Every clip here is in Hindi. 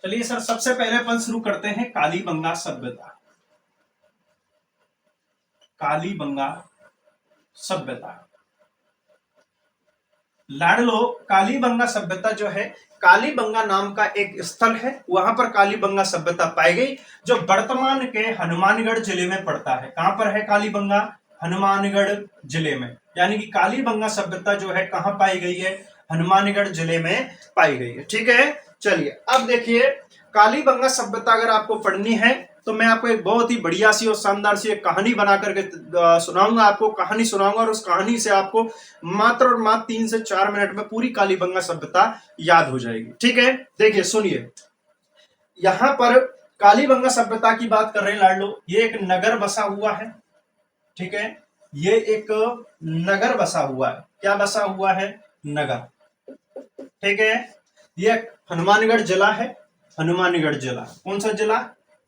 चलिए सर, सबसे पहले अपन शुरू करते हैं कालीबंगा सभ्यता। कालीबंगा सभ्यता, लाडलो, कालीबंगा सभ्यता जो है, कालीबंगा नाम का एक स्थल है, वहां पर कालीबंगा सभ्यता पाई गई, जो वर्तमान के हनुमानगढ़ जिले में पड़ता है। कहां पर है कालीबंगा? हनुमानगढ़ जिले में। यानी कि कालीबंगा सभ्यता जो है कहां पाई गई है? हनुमानगढ़ जिले में पाई गई है। ठीक है, चलिए अब देखिए, कालीबंगा सभ्यता अगर आपको पढ़नी है तो मैं आपको एक बहुत ही बढ़िया सी और शानदार सी एक कहानी बना करके सुनाऊंगा, आपको कहानी सुनाऊंगा, और उस कहानी से आपको मात्र और मात्र 3 से 4 मिनट में पूरी कालीबंगा सभ्यता याद हो जाएगी। ठीक है, देखिए सुनिए, यहां पर कालीबंगा सभ्यता की बात कर रहे हैं लाडलो। ये एक नगर बसा हुआ है। ठीक है, ये एक नगर बसा हुआ है। क्या बसा हुआ है? नगर। ठीक है, ये हनुमानगढ़ जिला है। हनुमानगढ़ जिला, कौन सा जिला?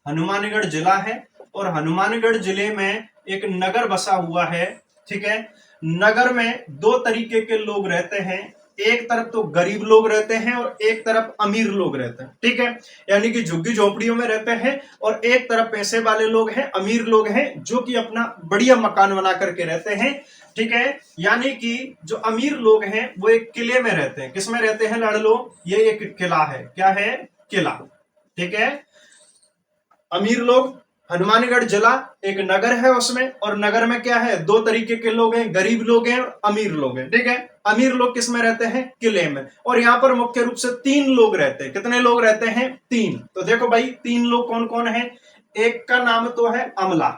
हनुमानगढ़ जिला है, और हनुमानगढ़ जिले में एक नगर बसा हुआ है। ठीक है, नगर में दो तरीके के लोग रहते हैं, एक तरफ तो गरीब लोग रहते हैं और एक तरफ अमीर लोग रहते हैं। ठीक है, यानी कि झुग्गी झोपड़ियों में रहते हैं, और एक तरफ पैसे वाले लोग हैं, अमीर लोग हैं, जो कि अपना बढ़िया मकान बना करके रहते हैं। ठीक है, यानी कि जो अमीर लोग हैं वो एक किले में रहते हैं। किसमें रहते हैं लाडलो? ये एक किला है। क्या है? किला। ठीक है, अमीर लोग, हनुमानगढ़ जिला एक नगर है उसमें, और नगर में क्या है? दो तरीके के लोग हैं, गरीब लोग हैं और अमीर लोग हैं। ठीक है, अमीर लोग किस में रहते हैं? किले में। और यहाँ पर मुख्य रूप से 3 लोग रहते हैं। कितने लोग रहते हैं? 3। तो देखो भाई, 3 लोग कौन कौन है? एक का नाम तो है अमला।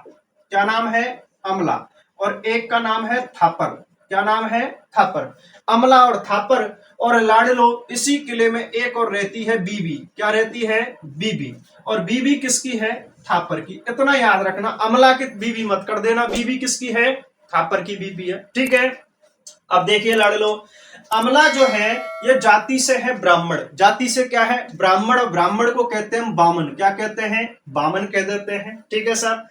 क्या नाम है? अमला। और एक का नाम है थापर। क्या नाम है? थापर। अमला और थापर और लाडलो, इसी किले में एक और रहती है बीबी। क्या रहती है? बीबी। और बीबी किसकी है? थापर की। इतना याद रखना, अमला की बीबी मत कर देना, बीबी किसकी है? थापर की बीबी है। ठीक है, अब देखिए लाडलो, अमला जो है ये जाति से है ब्राह्मण। जाति से क्या है? ब्राह्मण। और ब्राह्मण को कहते हैं बामन। क्या कहते हैं? बामन कह देते हैं। ठीक है सर।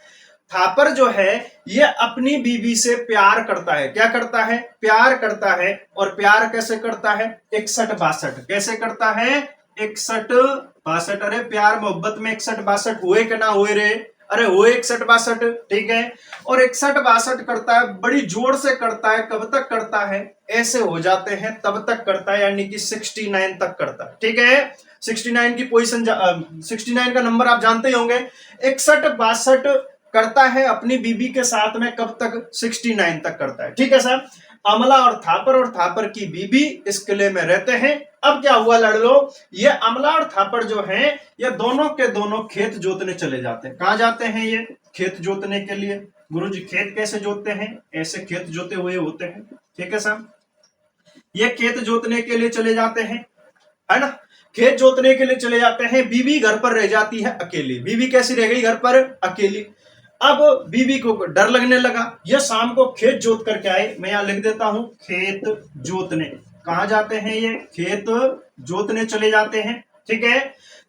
थापर जो है ये अपनी बीबी से प्यार करता है। क्या करता है? प्यार करता है। और प्यार कैसे करता है? 61-62। कैसे करता है? 61-62। अरे प्यार मोहब्बत में 61-62 हुए कि ना हुए रे? अरे हुए 61-62। ठीक है, और 61-62 करता है, बड़ी जोर से करता है। कब तक करता है? ऐसे हो जाते हैं तब तक करता है, यानी कि 69 तक करता है। ठीक है, 69 की पोजीशन, 69 का नंबर आप जानते ही होंगे। 61-62 करता है अपनी बीबी के साथ में, कब तक? 69 तक करता है। ठीक है सर। अमला और थापर की बीबी इस किले में रहते हैं। अब क्या हुआ लाडलो, ये अमला और थापर जो हैं ये दोनों के दोनों खेत जोतने चले जाते हैं। कहां जाते हैं ये? खेत जोतने के लिए। गुरुजी खेत कैसे जोतते हैं? ऐसे खेत जोते हुए होते हैं। ठीक है सर, ये खेत जोतने के लिए चले जाते हैं, है ना? खेत जोतने के लिए चले जाते हैं, बीबी घर पर रह जाती है अकेली। बीबी कैसी रह गई? घर पर अकेली। अब बीबी को डर लगने लगा, ये शाम को खेत जोत करके आए। मैं यहां लिख देता हूं, खेत जोतने। कहां जाते हैं ये? खेत जोतने चले जाते हैं। ठीक है,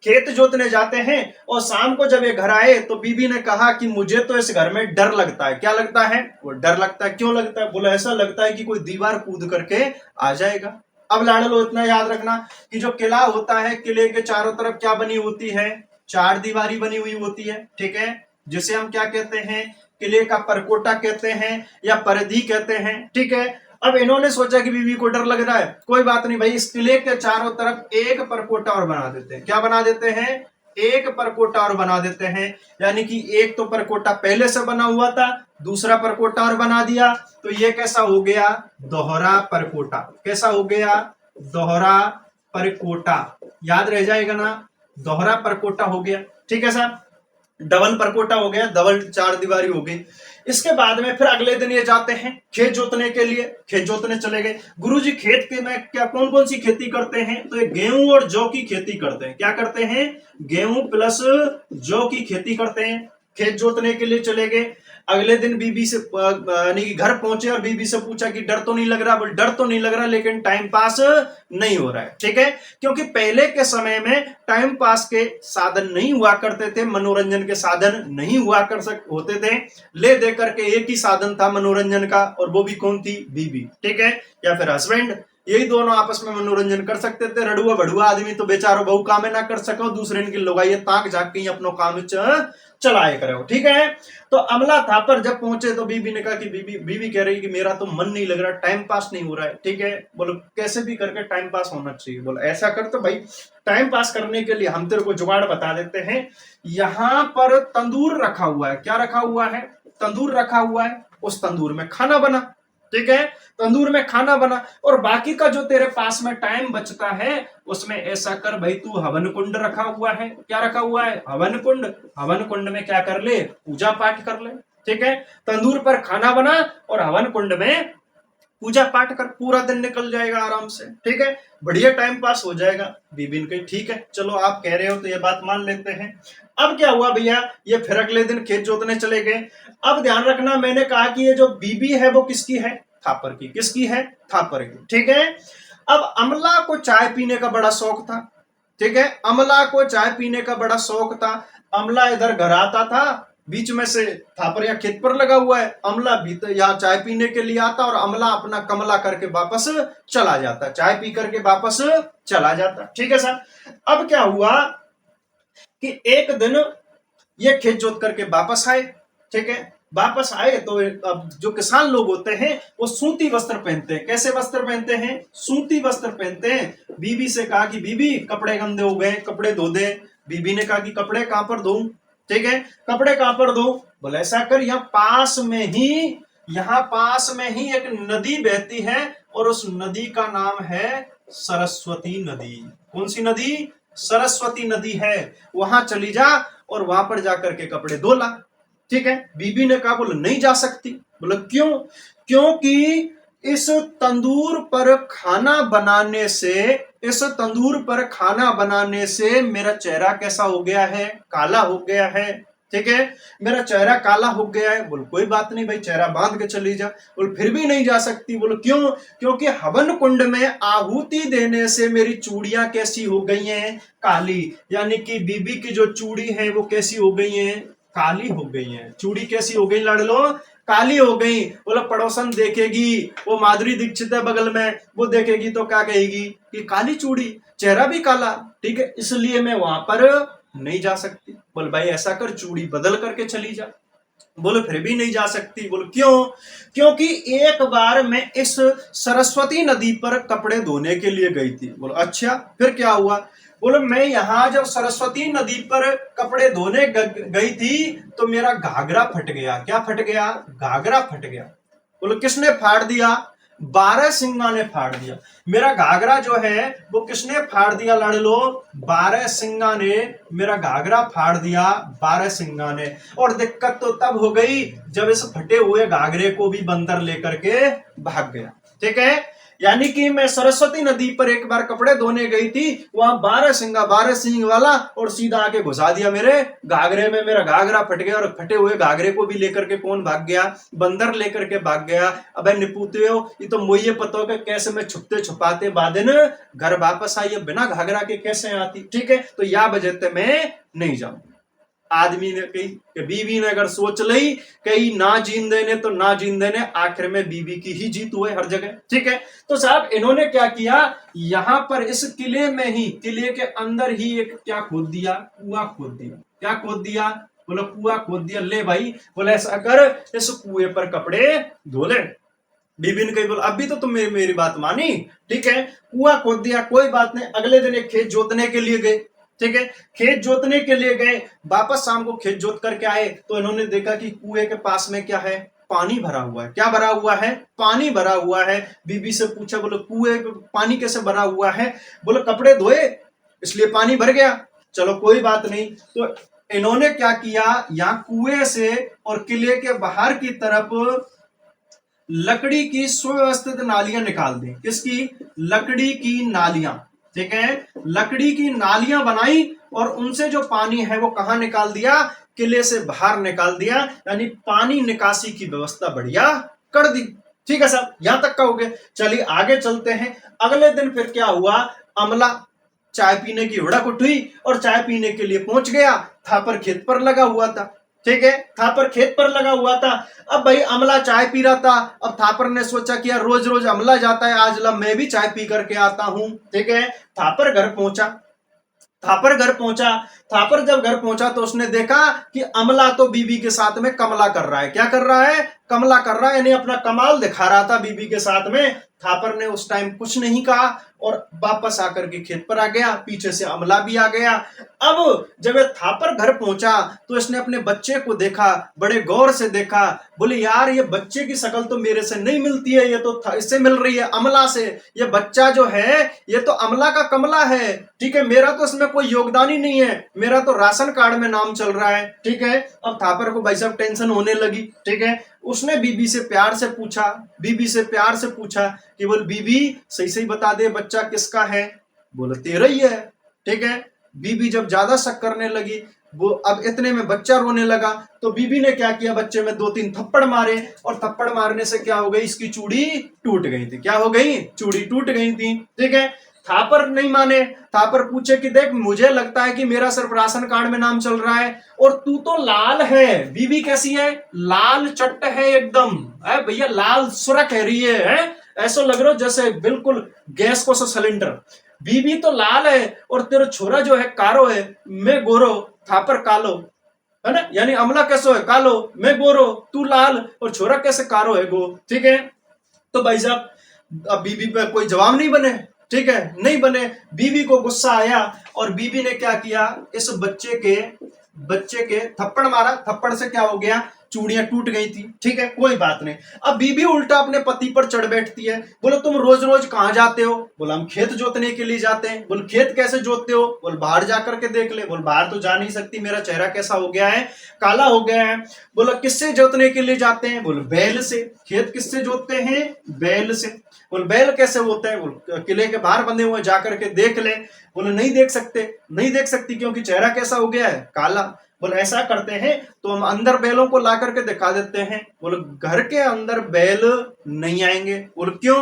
खेत जोतने जाते हैं, और शाम को जब ये घर आए तो बीबी ने कहा कि मुझे तो इस घर में डर लगता है। क्या लगता है? वो डर लगता है। क्यों लगता है? बोला ऐसा लगता है कि कोई दीवार कूद करके आ जाएगा। अब लाडलो इतना याद रखना कि जो किला होता है, किले के चारों तरफ क्या बनी होती है? 4 दीवारी बनी हुई होती है। ठीक है, जिसे हम क्या कहते हैं? किले का परकोटा कहते हैं या परिधि कहते हैं। ठीक है, अब इन्होंने सोचा कि बीवी को डर लग रहा है, कोई बात नहीं भाई, इस किले के चारों तरफ एक परकोटा और बना देते हैं। क्या बना देते हैं? एक परकोटा और बना देते हैं। यानी कि एक तो परकोटा पहले से बना हुआ था, दूसरा परकोटा और बना दिया, तो ये कैसा हो गया? दोहरा परकोटा। कैसा हो गया? दोहरा परकोटा। याद रह जाएगा ना, दोहरा परकोटा हो गया। ठीक है सर, डबल परकोटा हो गया, डबल 4 दीवारी हो गई। इसके बाद में फिर अगले दिन ये जाते हैं खेत जोतने के लिए। खेत जोतने चले गए। गुरुजी खेत के में क्या कौन कौन सी खेती करते हैं? तो ये गेहूं और जौ की खेती करते हैं। क्या करते हैं? गेहूं प्लस जौ की खेती करते हैं। खेत जोतने के लिए चले गए। अगले दिन बीबी से यानी कि घर पहुंचे और बीबी से पूछा कि डर तो नहीं लग रहा? बोल डर तो नहीं लग रहा, लेकिन टाइम पास नहीं हो रहा है। ठीक है, क्योंकि पहले के समय में टाइम पास के साधन नहीं हुआ करते थे, मनोरंजन के साधन नहीं हुआ होते थे। ले दे करके एक ही साधन था मनोरंजन का, और वो भी कौन थी? बीबी। ठीक है, या फिर हस्बैंड, यही दोनों आपस में मनोरंजन कर सकते थे। रड़ुआ बड़ुआ आदमी तो बेचारो बहु काम ना कर सको, दूसरे इनकी लोगाई ताक जाग के अपनो काम चलाए करो। ठीक है, तो अमला थापर जब पहुंचे तो बीबी ने कहा कि बीबी कह रही कि मेरा तो मन नहीं लग रहा, टाइम पास नहीं हो रहा है। ठीक है, बोलो कैसे भी करके टाइम पास होना चाहिए। बोलो ऐसा कर तो भाई टाइम पास करने के लिए हम तेरे को जुगाड़ बता देते हैं। यहाँ पर तंदूर रखा हुआ है। क्या रखा हुआ है? तंदूर रखा हुआ है। उस तंदूर में खाना बना। ठीक है, तंदूर में खाना बना, और बाकी का जो तेरे पास में टाइम बचता है उसमें ऐसा कर भाई, तू हवन कुंड रखा हुआ है। क्या रखा हुआ है? हवन कुंड। हवन कुंड में क्या कर ले? पूजा पाठ कर ले। ठीक है, तंदूर पर खाना बना और हवन कुंड में पूजा पाठ कर, पूरा दिन निकल जाएगा आराम से। ठीक है, बढ़िया टाइम पास हो जाएगा। बीबी ने ठीक है चलो आप कह रहे हो तो ये बात मान लेते हैं। अब क्या हुआ भैया, ये फिर अगले दिन खेत जोतने चले गए। अब ध्यान रखना, मैंने कहा कि ये जो बीबी है वो किसकी है? थापर की। किसकी है? थापर की। ठीक है, अब अमला को चाय पीने का बड़ा शौक था। ठीक है, अमला को चाय पीने का बड़ा शौक था। अमला इधर घर आता था, बीच में से थापर या खेत पर लगा हुआ है, अमला भीतर यहाँ चाय पीने के लिए आता और अमला अपना कमला करके वापस चला जाता, चाय पी करके वापस चला जाता। ठीक है सर, अब क्या हुआ कि एक दिन ये खेत जोत करके वापस आए। ठीक है, वापस आए तो अब जो किसान लोग होते हैं वो सूती वस्त्र पहनते हैं। कैसे वस्त्र पहनते हैं? सूती वस्त्र पहनते हैं। बीबी से कहा कि बीबी कपड़े गंदे हो गए, कपड़े धो दे। बीबी ने कहा कि कपड़े कहां पर धोऊं? ठीक है, कपड़े कहां पर धो? बोले ऐसा कर, यहाँ पास में ही एक नदी बहती है और उस नदी का नाम है सरस्वती नदी। कौन सी नदी? सरस्वती नदी है। वहां चली जा और वहां पर जाकर के कपड़े धो ला। ठीक है, बीबी ने कहा बोले नहीं जा सकती। बोले क्यों? क्योंकि इस तंदूर पर खाना बनाने से मेरा चेहरा कैसा हो गया है? काला हो गया है। ठीक है, मेरा चेहरा काला हो गया है। बोल कोई बात नहीं भाई, चेहरा बांध के चली जा। बोल फिर भी नहीं जा सकती। बोलो क्यों? क्योंकि हवन कुंड में आहुति देने से मेरी चूड़ियां कैसी हो गई हैं? काली। यानी कि बीबी की जो चूड़ी है वो कैसी हो गई है? काली हो गई है। चूड़ी कैसी हो गई लाडलो? काली हो गई। बोला पड़ोसन देखेगी, वो माधुरी दीक्षित है बगल में, वो देखेगी तो क्या कहेगी कि काली चूड़ी, चेहरा भी काला। ठीक है, इसलिए मैं वहां पर नहीं जा सकती। बोल भाई ऐसा कर, चूड़ी बदल करके चली जा। बोले फिर भी नहीं जा सकती। बोले क्यों? क्योंकि एक बार मैं इस सरस्वती नदी पर कपड़े धोने के लिए गई थी। बोलो अच्छा, फिर क्या हुआ? बोलो मैं यहां जब सरस्वती नदी पर कपड़े धोने गई थी तो मेरा घाघरा फट गया। क्या फट गया? घाघरा फट गया। बोलो किसने फाड़ दिया? 12 सिंगा ने फाड़ दिया। मेरा घाघरा जो है वो किसने फाड़ दिया लाडलो? 12 सिंगा ने मेरा घाघरा फाड़ दिया। 12 सिंगा ने। और दिक्कत तो तब हो गई जब इस फटे हुए घाघरे को भी बंदर लेकर के भाग गया। ठीक है, यानी कि मैं सरस्वती नदी पर एक बार कपड़े धोने गई थी, वहां 12 सिंग वाला और सीधा आके घुसा दिया मेरे घाघरे में। मेरा घाघरा फट गया और फटे हुए घाघरे को भी लेकर के कौन भाग गया? बंदर लेकर के भाग गया। अबे निपूते हो, ये तो मुझे पता हो कि कैसे मैं छुपते छुपाते बाद दिन घर वापस आई, बिना घाघरा के कैसे आती। ठीक है, तो या वजह मैं नहीं जाऊं। आदमी ने कही कि बीबी ने अगर सोच ली कहीं ना जीन देने तो ना जीन देने, आखिर में बीबी की ही जीत हुए हर जगह। ठीक है, तो साहब इन्होंने क्या किया, यहां पर इस किले में ही, किले के अंदर ही एक क्या खोद दिया? कुआं खोद दिया। क्या खोद दिया? बोलो कुआं खोद दिया। ले भाई, बोले ऐसा कर, इस कुएं पर कपड़े धो ले। बीबी ने कही बोला अभी तो तुम मेरी बात मानी। ठीक है, कुआं खोद दिया, कोई बात नहीं। अगले दिन एक खेत जोतने के लिए गए। ठीक है, खेत जोतने के लिए गए, वापस शाम को खेत जोत करके आए तो इन्होंने देखा कि कुएं के पास में क्या है? पानी भरा हुआ है। क्या भरा हुआ है? पानी भरा हुआ है। बीबी से पूछा, बोले कुएं पानी कैसे भरा हुआ है? बोले कपड़े धोए इसलिए पानी भर गया। चलो कोई बात नहीं। तो इन्होंने क्या किया, यहाँ कुएं से और किले के बाहर की तरफ लकड़ी की सुव्यवस्थित नालियां निकाल दी। किसकी? लकड़ी की नालियां। ठीक है, लकड़ी की नालियां बनाई और उनसे जो पानी है वो कहां निकाल दिया? किले से बाहर निकाल दिया। यानी पानी निकासी की व्यवस्था बढ़िया कर दी। ठीक है साहब, यहां तक का हो गया। चलिए आगे चलते हैं। अगले दिन फिर क्या हुआ? अमला चाय पीने की हुड़क उठी और चाय पीने के लिए पहुंच गया। था पर खेत पर लगा हुआ था। ठीक है, थापर खेत पर लगा हुआ था। अब भाई अमला चाय पी रहा था। अब थापर ने सोचा कि यार रोज रोज अमला जाता है, आज ला मैं भी चाय पी करके आता हूं। ठीक है, थापर घर पहुंचा। थापर घर पहुंचा। थापर जब घर पहुंचा तो उसने देखा कि अमला तो बीबी के साथ में कमला कर रहा है। क्या कर रहा है? कमला कर रहा है, यानी अपना कमाल दिखा रहा था बीबी के साथ में। थापर ने उस टाइम कुछ नहीं कहा और वापस आकर के खेत पर आ गया। पीछे से अमला भी आ गया। अब जब ये थापर घर पहुंचा तो इसने अपने बच्चे को देखा, बड़े गौर से देखा। बोले यार ये बच्चे की शक्ल तो मेरे से नहीं मिलती है, ये तो इससे मिल रही है, अमला से। ये बच्चा जो है ये तो अमला का कमला है। ठीक है, मेरा तो इसमें कोई योगदान ही नहीं है, मेरा तो राशन कार्ड में नाम चल रहा है। ठीक है, अब थापर को भाई साहब टेंशन होने लगी। ठीक है, उसने बीबी से प्यार से पूछा, बीबी से प्यार से पूछा कि बोल बीबी सही सही बता दे बच्चा किसका है। बोले तेरा ही है। ठीक है, बीबी जब ज्यादा शक करने लगी, वो अब इतने में बच्चा रोने लगा। तो बीबी ने क्या किया, बच्चे में 2-3 थप्पड़ मारे और थप्पड़ मारने से क्या हो गई, इसकी चूड़ी टूट गई थी। क्या हो गई? चूड़ी टूट गई थी। ठीक है, थापर नहीं माने। थापर पूछे कि देख मुझे लगता है कि मेरा सिर्फ राशन कार्ड में नाम चल रहा है और तू तो लाल है। बीबी कैसी है? लाल चट्ट है एकदम। भैया लाल सुरख है रही है? ऐसा लग रहा हो जैसे बिल्कुल गैस को सिलेंडर। बीबी तो लाल है और तेरा छोरा जो है कारो है, मैं गोरो, थापर कालो, है ना। यानी अमला कैसो है? कालो, मैं गोरो, तू लाल, और छोरा कैसे कारो है गो। ठीक है, तो भाई साहब अब बीबी पे कोई जवाब नहीं बने। ठीक है, नहीं बने। बीबी को गुस्सा आया और बीबी ने क्या किया, इस बच्चे के थप्पड़ मारा। थप्पड़ से क्या हो गया, चूड़ियां टूट गई थी। ठीक है, कोई बात नहीं। अब बीबी उल्टा अपने पति पर चढ़ बैठती है। बोलो तुम रोज रोज कहां जाते हो? बोला हम खेत जोतने के लिए जाते हैं। बोल खेत कैसे जोतते हो? बोल बाहर जाकर के देख ले। बोल बाहर तो जा नहीं सकती, मेरा चेहरा कैसा हो गया है, काला हो गया है। बोला किससे जोतने के लिए जाते हैं? बोल बैल से। खेत किससे जोतते हैं? बैल से। बोल बैल कैसे होता है? बोल किले के बाहर बंधे हुए, जाकर के देख ले। बोले नहीं देख सकते, नहीं देख सकती क्योंकि चेहरा कैसा हो गया है, काला। बोले ऐसा करते हैं तो हम अंदर बैलों को ला करके दिखा देते हैं। बोले घर के अंदर बैल नहीं आएंगे। बोले क्यों?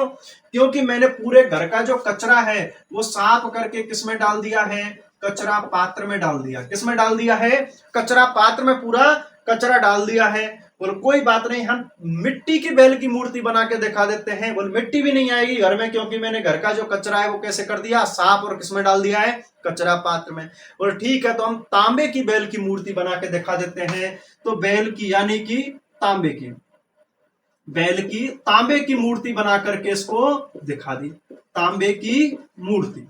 क्योंकि मैंने पूरे घर का जो कचरा है वो साफ करके किसमें डाल दिया है? कचरा पात्र में डाल दिया। किसमें डाल दिया है? कचरा पात्र में पूरा कचरा डाल दिया है। बोले कोई बात नहीं, हम मिट्टी की बैल की मूर्ति बना के दिखा देते हैं। बोले मिट्टी भी नहीं आएगी घर में क्योंकि मैंने घर का जो कचरा है वो कैसे कर दिया, साफ, और किसमें डाल दिया है? कचरा पात्र में। बोले ठीक है, तो हम तांबे की बैल की मूर्ति बना के दिखा देते हैं। तो बैल की यानी कि तांबे की, बैल की तांबे की मूर्ति बना करके इसको दिखा दी। तांबे की मूर्ति,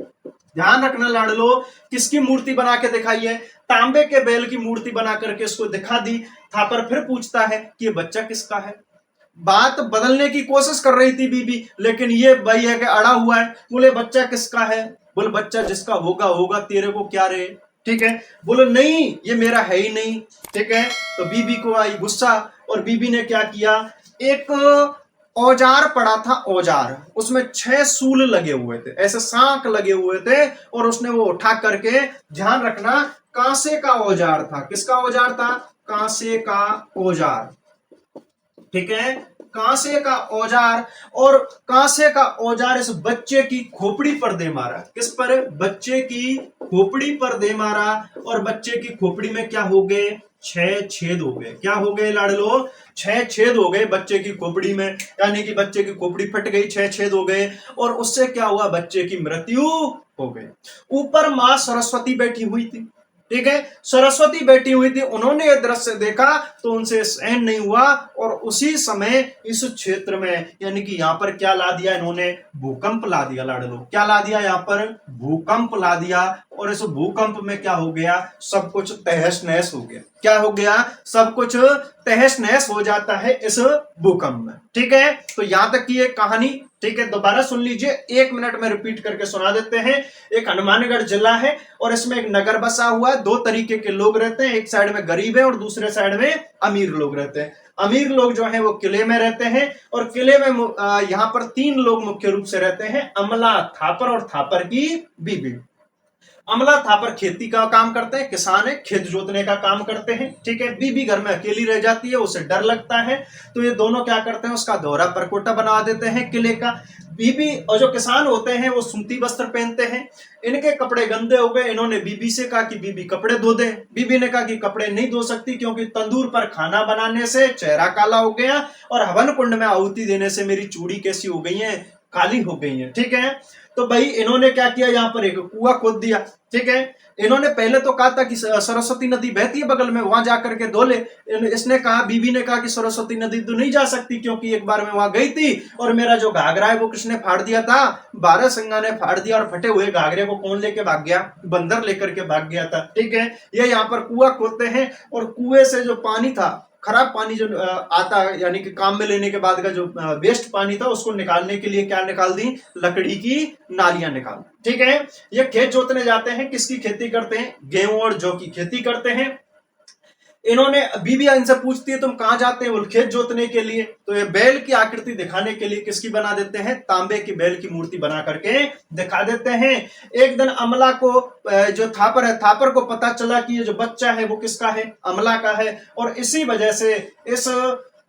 ध्यान रखना लाडलो, किसकी मूर्ति बना के दिखाई है? तांबे के बैल की मूर्ति बना करके इसको दिखा दी। थापर फिर पूछता है कि ये बच्चा किसका है। बात बदलने की कोशिश कर रही थी बीबी, लेकिन ये भाई है कि अड़ा हुआ है। बोले बच्चा किसका है? बोले बच्चा जिसका होगा होगा, तेरे को क्या रे। ठीक है, बोले नहीं ये मेरा है ही नहीं। ठीक है, तो बीबी को आई गुस्सा और बीबी ने क्या किया, एक औजार पड़ा था, औजार, उसमें 6 सूल लगे हुए थे, ऐसे सांक लगे हुए थे, और उसने वो उठा करके, ध्यान रखना, कांसे का औजार था। किसका औजार था? कांसे का औजार। ठीक है, कांसे का औजार, और कांसे का औजार इस बच्चे की खोपड़ी पर दे मारा। किस पर? बच्चे की खोपड़ी पर दे मारा, और बच्चे की खोपड़ी में क्या हो गए? 6 छेद हो गए। क्या हो गए लाडलो? 6 छेद हो गए बच्चे की खोपड़ी में, यानी कि बच्चे की खोपड़ी फट गई, 6 छेद हो गए, और उससे क्या हुआ? बच्चे की मृत्यु हो गई। ऊपर मां सरस्वती बैठी हुई थी। ठीक है, सरस्वती बैठी हुई थी, उन्होंने यह दृश्य देखा तो उनसे सहन नहीं हुआ, और उसी समय इस क्षेत्र में, यानी कि यहां पर क्या ला दिया इन्होंने? भूकंप ला दिया लाडलो। क्या ला दिया? यहां पर भूकंप ला दिया, और इस भूकंप में क्या हो गया? सब कुछ तहस नहस हो गया। क्या हो गया? सब कुछ तहस नहस हो जाता है इस भूकंप में। ठीक है, तो यहां तक की एक कहानी। ठीक है, दोबारा सुन लीजिए, 1 मिनट में रिपीट करके सुना देते हैं। एक हनुमानगढ़ जिला है और इसमें एक नगर बसा हुआ है। 2 तरीके के लोग रहते हैं, एक साइड में गरीब है और दूसरे साइड में अमीर लोग रहते हैं। अमीर लोग जो है वो किले में रहते हैं, और किले में यहाँ पर 3 लोग मुख्य रूप से रहते हैं, अमला, थापर और थापर की बीबी। अमला थापर खेती का काम करते हैं, किसान है, खेत जोतने का काम करते हैं, ठीक है। बीबी घर में अकेली रह जाती है, उसे डर लगता है, तो ये दोनों क्या करते हैं, उसका दोहरा परकोटा बनवा देते हैं किले का। बीबी और जो किसान होते हैं वो सूती वस्त्र पहनते हैं। इनके कपड़े गंदे हो गए, इन्होंने बीबी से कहा कि बीबी कपड़े धो दे। बीबी ने कहा कि कपड़े नहीं धो सकती, क्योंकि तंदूर पर खाना बनाने से चेहरा काला हो गया और हवन कुंड में आहुति देने से मेरी चूड़ी कैसी हो गई है, काली हो गई है, ठीक है। तो भाई इन्होंने क्या किया, यहाँ पर एक कुआं खोद दिया, ठीक है। इन्होंने पहले तो कहा था कि सरस्वती नदी बहती है बगल में, वहां जाकर के धो ले। इसने कहा, बीबी ने कहा कि सरस्वती नदी तो नहीं जा सकती, क्योंकि एक बार मैं वहां गई थी और मेरा जो घाघरा है वो किसने फाड़ दिया था, बारहसिंगा ने फाड़ दिया, और फटे हुए घाघरे को कौन लेके भाग गया, बंदर लेकर के भाग गया था, ठीक है। ये यहाँ पर कुआं खोदते हैं और कुएं से जो पानी था, खराब पानी जो आता है, यानी कि काम में लेने के बाद का जो वेस्ट पानी था, उसको निकालने के लिए क्या निकाल दी, लकड़ी की नालियां निकाल, ठीक है। ये खेत जोतने जाते हैं, किसकी खेती करते हैं, गेहूं और जौ की खेती करते हैं। इन्होंने, बीबी इनसे पूछती है तुम कहां जाते हैं, वो खेत जोतने के लिए। तो ये बैल की आकृति दिखाने के लिए किसकी बना देते हैं, तांबे की बैल की मूर्ति बना करके दिखा देते हैं। एक दिन अमला को, जो थापर है, थापर को पता चला कि ये जो बच्चा है वो किसका है, अमला का है, और इसी वजह से इस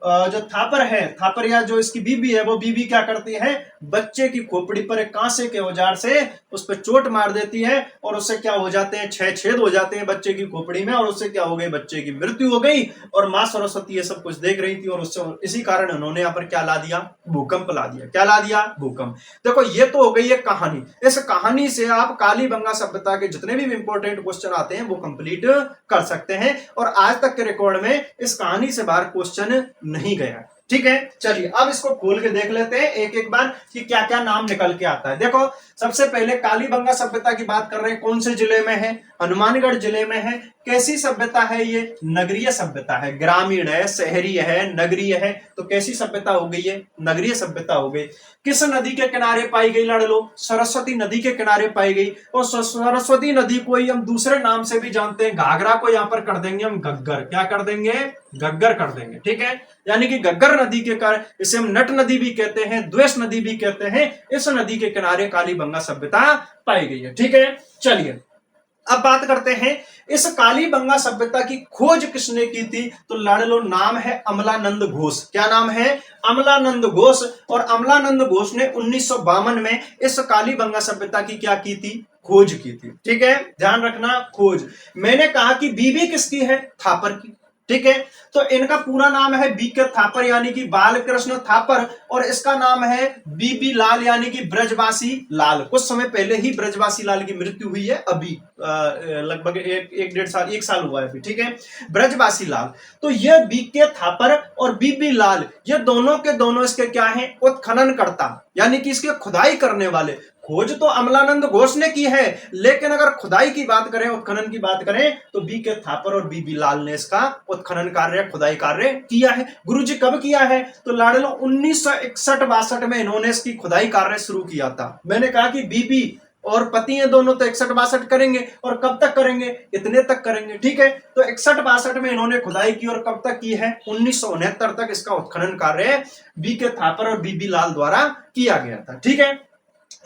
जो थापर है, थापर या जो इसकी बीबी है, वो बीबी क्या करती है, बच्चे की खोपड़ी पर एक कांसे के औजार से उस पर चोट मार देती है, और उससे क्या हो जाते हैं, 6 छेद हो जाते हैं बच्चे की खोपड़ी में, और उससे क्या हो गई, बच्चे की मृत्यु हो गई। और मां सरस्वती ये सब कुछ देख रही थी, और उससे इसी कारण उन्होंने यहाँ पर क्या ला दिया, भूकंप ला दिया। क्या ला दिया, भूकंप। देखो ये तो हो गई है कहानी। इस कहानी से आप कालीबंगा सभ्यता के जितने भी इंपॉर्टेंट क्वेश्चन आते हैं वो कंप्लीट कर सकते हैं, और आज तक के रिकॉर्ड में इस कहानी से बाहर क्वेश्चन नहीं गया, ठीक है। चलिए अब इसको खोल के देख लेते हैं एक एक बार कि क्या क्या नाम निकल के आता है। देखो सबसे पहले कालीबंगा सभ्यता की बात कर रहे हैं, कौन से जिले में है, हनुमानगढ़ जिले में है। कैसी सभ्यता है ये, नगरीय सभ्यता है, ग्रामीण है, शहरी है, नगरीय है। तो कैसी सभ्यता हो गई है, नगरीय सभ्यता हो गई। किस नदी के किनारे पाई गई, लड़ लो, सरस्वती नदी के किनारे पाई गई। और सरस्वती नदी को ही हम दूसरे नाम से भी जानते हैं, घाघरा को यहां पर कर देंगे हम गग्गर। क्या कर देंगे, गग्गर कर देंगे, ठीक है। यानी कि गग्गर नदी के कारण, इसे हम नट नदी भी कहते हैं, द्वेष नदी भी कहते हैं। इस नदी के किनारे कालीबंगा सभ्यता पाई गई है, ठीक है। चलिए अब बात करते हैं इस कालीबंगा सभ्यता की खोज किसने की थी। तो लड़ लो, नाम है अमलानंद घोष। क्या नाम है, अमलानंद घोष। और अमलानंद घोष ने 1952 में इस कालीबंगा सभ्यता की क्या की थी, खोज की थी, ठीक है। ध्यान रखना, खोज। मैंने कहा कि बीबी किसकी है, थापर की, ठीक है। तो इनका पूरा नाम है बीके थापर, यानी कि बालकृष्ण थापर, और इसका नाम है बीबी लाल, यानी कि ब्रजवासी लाल। कुछ समय पहले ही ब्रजवासी लाल की मृत्यु हुई है, अभी लगभग एक डेढ़ साल, 1 साल हुआ है अभी, ठीक है। ब्रजवासी लाल। तो ये बीके थापर और बीबी लाल, ये दोनों के दोनों इसके क्या हैं, उत्खनन करता, यानी कि इसके खुदाई करने वाले। खोज तो अमलानंद घोष ने की है, लेकिन अगर खुदाई की बात करें, उत्खनन की बात करें, तो बीके थापर और बीबी लाल ने इसका उत्खनन कार्य, खुदाई कार्य किया है। गुरुजी कब किया है, तो लाडलो 1961-62 में इन्होंने इसकी खुदाई कार्य शुरू किया था। मैंने कहा कि बीबी और पति हैं दोनों, तो 61-62 करेंगे, और कब तक करेंगे, इतने तक करेंगे, ठीक है। तो 61-62 में इन्होंने खुदाई की, और कब तक की है, 1969 तक इसका उत्खनन कार्य बीके थापर और बीबी लाल द्वारा किया गया था, ठीक है।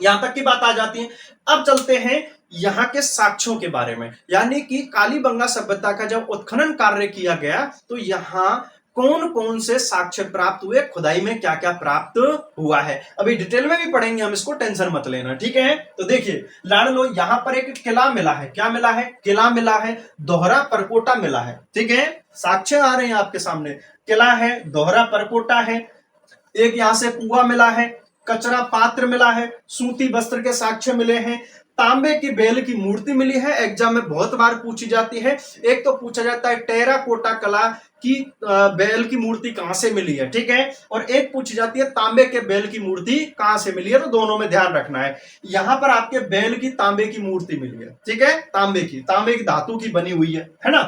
यहां तक की बात आ जाती है। अब चलते हैं यहां के साक्ष्यों के बारे में, यानी कि कालीबंगा सभ्यता का जब उत्खनन कार्य किया गया तो यहां कौन कौन से साक्ष्य प्राप्त हुए, खुदाई में क्या क्या प्राप्त हुआ है, अभी डिटेल में भी पढ़ेंगे हम, इसको टेंशन मत लेना, ठीक है। तो देखिए लाड़ लो, यहां पर एक किला मिला है। क्या मिला है, किला मिला है, दोहरा परकोटा मिला है, ठीक है। साक्ष्य आ रहे हैं आपके सामने, किला है, दोहरा परकोटा है, एक यहां से कुआं मिला है, कचरा पात्र मिला है, सूती वस्त्र के साक्ष्य मिले हैं, तांबे की बैल की मूर्ति मिली है। एग्जाम में बहुत बार पूछी जाती है। एक तो पूछा जाता है टेराकोटा कला की बैल की मूर्ति कहां से मिली है, ठीक है। और एक पूछी जाती है तांबे के बैल की मूर्ति कहां से मिली है। तो दोनों में ध्यान रखना है। यहां पर आपके बैल की तांबे की मूर्ति मिली है, ठीक है, तांबे की धातु की बनी हुई है ना।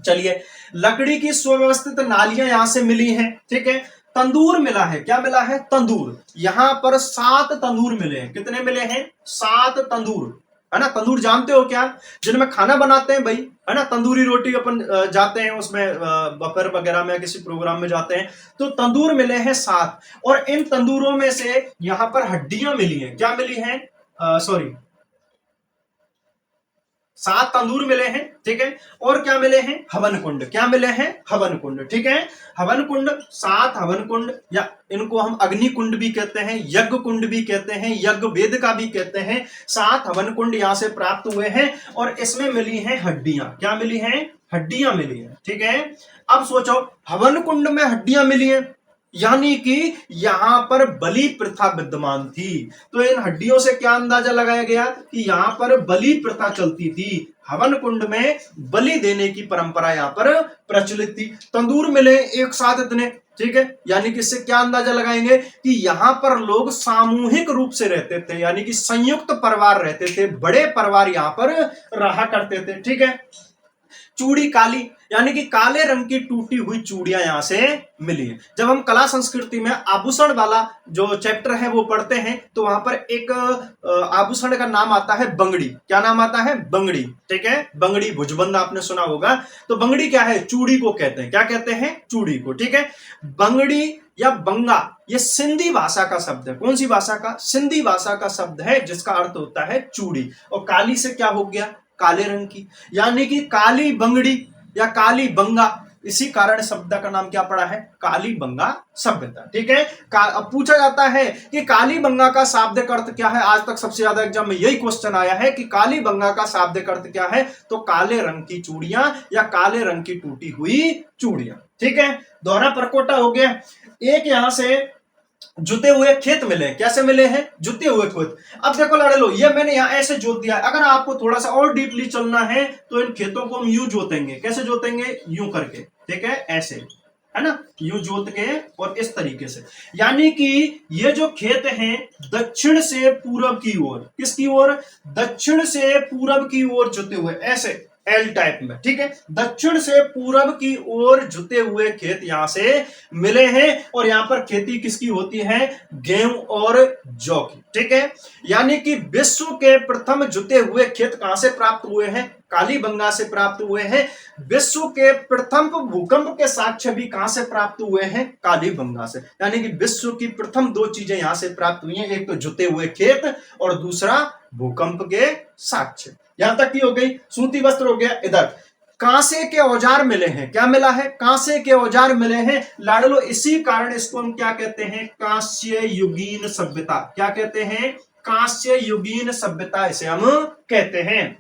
चलिए, लकड़ी की सुव्यवस्थित नालियां यहां से मिली हैं, ठीक है। तंदूर मिला है। क्या मिला है, तंदूर। यहां पर 7 तंदूर मिले हैं। कितने मिले हैं, 7 तंदूर, है ना। तंदूर जानते हो क्या, जिनमें खाना बनाते हैं भाई, है ना। तंदूरी रोटी अपन जाते हैं उसमें, बफर वगैरह में किसी प्रोग्राम में जाते हैं, तो तंदूर मिले हैं 7। और इन तंदूरों में से यहां पर हड्डियां मिली हैं। क्या मिली हैं, सॉरी, 7 तंदूर मिले हैं, ठीक है। और क्या मिले हैं? हवन कुंड। क्या मिले हैं? हवन कुंड, ठीक है। हवन कुंड, 7 हवन कुंड, या इनको हम अग्नि कुंड भी कहते हैं, यज्ञ कुंड भी कहते हैं, यज्ञ वेद का भी कहते हैं। 7 हवन कुंड यहां से प्राप्त हुए हैं और इसमें मिली हैं हड्डियां। क्या मिली हैं? हड्डियां मिली हैं, ठीक है। अब सोचो, हवन कुंड में हड्डियां मिली हैं, यानी कि यहां पर बलि प्रथा विद्यमान थी। तो इन हड्डियों से क्या अंदाजा लगाया गया कि यहां पर बलि प्रथा चलती थी, हवन कुंड में बलि देने की परंपरा यहां पर प्रचलित थी। तंदूर मिले एक साथ इतने, ठीक है, यानी कि इससे क्या अंदाजा लगाएंगे कि यहां पर लोग सामूहिक रूप से रहते थे, यानी कि संयुक्त परिवार रहते थे, बड़े परिवार यहां पर रहा करते थे, ठीक है। चूड़ी काली, यानी कि काले रंग की टूटी हुई चूड़ियां यहां से मिली है। जब हम कला संस्कृति में आभूषण वाला जो चैप्टर है वो पढ़ते हैं तो वहां पर एक आभूषण का नाम आता है बंगड़ी। क्या नाम आता है? बंगड़ी, ठीक है। बंगड़ी, भुजबंद आपने सुना होगा। तो बंगड़ी क्या है? चूड़ी को कहते हैं। क्या कहते हैं? चूड़ी को, ठीक है। बंगड़ी या बंगा, ये सिंधी भाषा का शब्द है। कौन सी भाषा का? सिंधी भाषा का शब्द है जिसका अर्थ होता है चूड़ी। और काली से क्या हो गया? काले रंग की, यानी कि काली बंगड़ी या काली बंगा, इसी कारण शब्द का नाम क्या पड़ा है? काली बंगा सभ्यता, ठीक है। अब पूछा जाता है कि काली बंगा का शाब्दिक अर्थ क्या है। आज तक सबसे ज्यादा एग्जाम में यही क्वेश्चन आया है कि काली बंगा का शाब्दिक अर्थ क्या है। तो काले रंग की चूड़ियां या काले रंग की टूटी हुई चूड़ियां, ठीक है। दोहरा परकोटा हो गया। एक यहां से जुते हुए खेत मिले। कैसे मिले हैं? जुते हुए खेत। अब देखो लाड़े लो, ये मैंने यहां ऐसे जोत दिया है। अगर आपको थोड़ा सा और डीपली चलना है तो इन खेतों को हम यूं जोतेंगे। कैसे जोतेंगे? यूं करके, ठीक है, ऐसे, है ना, यूं जोत के और इस तरीके से। यानी कि ये जो खेत हैं दक्षिण से पूरब की ओर, किसकी ओर? दक्षिण से पूरब की ओर जुते हुए, ऐसे एल टाइप में, ठीक है। दक्षिण से पूरब की ओर जुते हुए खेत यहां से मिले हैं। और यहां पर खेती किसकी होती है? गेहूं और जौ की, ठीक है। यानी कि विश्व के प्रथम जुते हुए खेत कहां से प्राप्त हुए हैं? कालीबंगा से प्राप्त हुए हैं। विश्व के प्रथम भूकंप के साक्ष्य भी कहां से प्राप्त हुए हैं? कालीबंगा से। यानी कि विश्व की प्रथम 2 चीजें यहां से प्राप्त हुई हैं, एक तो जुते हुए खेत और दूसरा भूकंप के साक्ष्य। यहां तक की हो गई। सूती वस्त्र हो गया। इधर कांसे के औजार मिले हैं। क्या मिला है? कांसे के औजार मिले हैं लाडलो। इसी कारण इसको हम क्या कहते हैं? कांस्य युगीन सभ्यता। क्या कहते हैं? कांस्य युगीन सभ्यता इसे हम कहते हैं।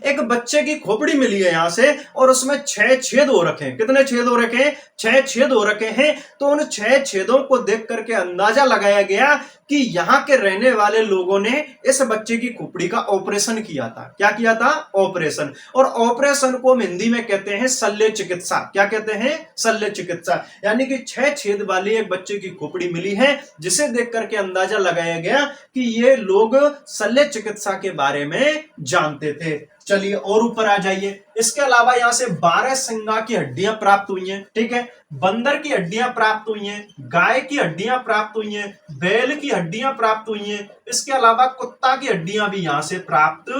एक बच्चे की खोपड़ी मिली है यहां से और उसमें 6 छेद हो रखे हैं। कितने छेद हो रखे हैं? 6 छेद हो रखे हैं। तो उन 6 छेदों को देख करके अंदाजा लगाया गया कि यहां के रहने वाले लोगों ने इस बच्चे की खोपड़ी का ऑपरेशन किया था। क्या किया था? ऑपरेशन। और ऑपरेशन को हम हिंदी में कहते हैं शल्य चिकित्सा। क्या कहते हैं? शल्य चिकित्सा। यानी कि 6 छेद वाली एक बच्चे की खोपड़ी मिली है जिसे देख करके अंदाजा लगाया गया कि ये लोग शल्य चिकित्सा के बारे में जानते थे। चलिए और ऊपर आ जाइए। इसके अलावा यहां से 12 सिंगा की हड्डियां प्राप्त हुई हैं, ठीक है। बंदर की हड्डियां प्राप्त हुई हैं, गाय की हड्डियां प्राप्त हुई हैं, बैल की हड्डियां प्राप्त हुई हैं। इसके अलावा कुत्ता की हड्डियां भी यहां से प्राप्त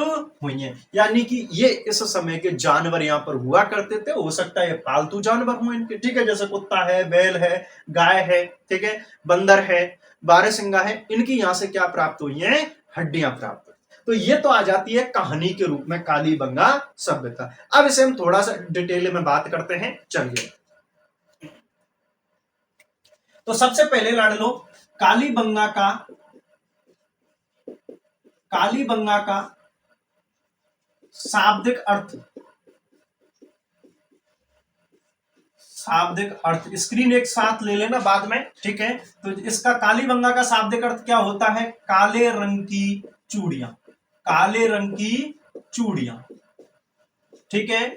हुई हैं। यानी कि ये इस समय के जानवर यहां पर हुआ करते थे। हो सकता है ये पालतू जानवर हुए इनके, ठीक है, जैसे कुत्ता है, बैल है, गाय है, ठीक है, बंदर है, 12 सिंगा है। इनकी यहां से क्या प्राप्त हुई है? हड्डियां प्राप्त। तो ये तो आ जाती है कहानी के रूप में कालीबंगा सभ्यता। अब इसे हम थोड़ा सा डिटेल में बात करते हैं। चलिए, तो सबसे पहले लड़ लो कालीबंगा का शाब्दिक अर्थ। शाब्दिक अर्थ स्क्रीन एक साथ ले लेना बाद में, ठीक है। तो इसका कालीबंगा का शाब्दिक अर्थ क्या होता है? काले रंग की चूड़ियां। काले रंग की चूड़ियां, ठीक है,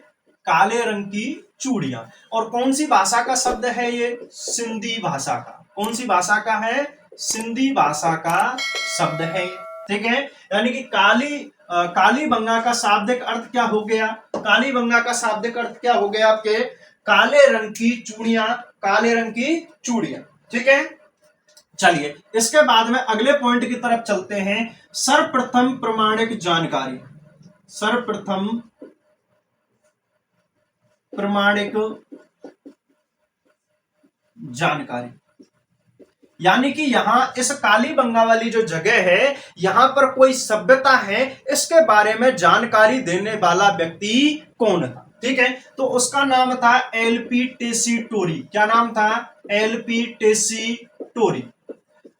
काले रंग की चूड़ियां। और कौन सी भाषा का शब्द है ये? सिंधी भाषा का। कौन सी भाषा का है? सिंधी भाषा का शब्द है, ठीक है। यानी कि कालीबंगा का शाब्दिक अर्थ क्या हो गया? कालीबंगा का शाब्दिक अर्थ क्या हो गया आपके? काले रंग की चूड़ियां। काले रंग की चूड़ियां, ठीक है। चलिए इसके बाद में अगले पॉइंट की तरफ चलते हैं। सर्वप्रथम प्रमाणिक जानकारी। सर्वप्रथम प्रमाणिक जानकारी। यानी कि यहां इस कालीबंगा वाली जो जगह है, यहां पर कोई सभ्यता है, इसके बारे में जानकारी देने वाला व्यक्ति कौन था? ठीक है, तो उसका नाम था एलपी टेसी टोरी। क्या नाम था? एलपी टेसी टोरी,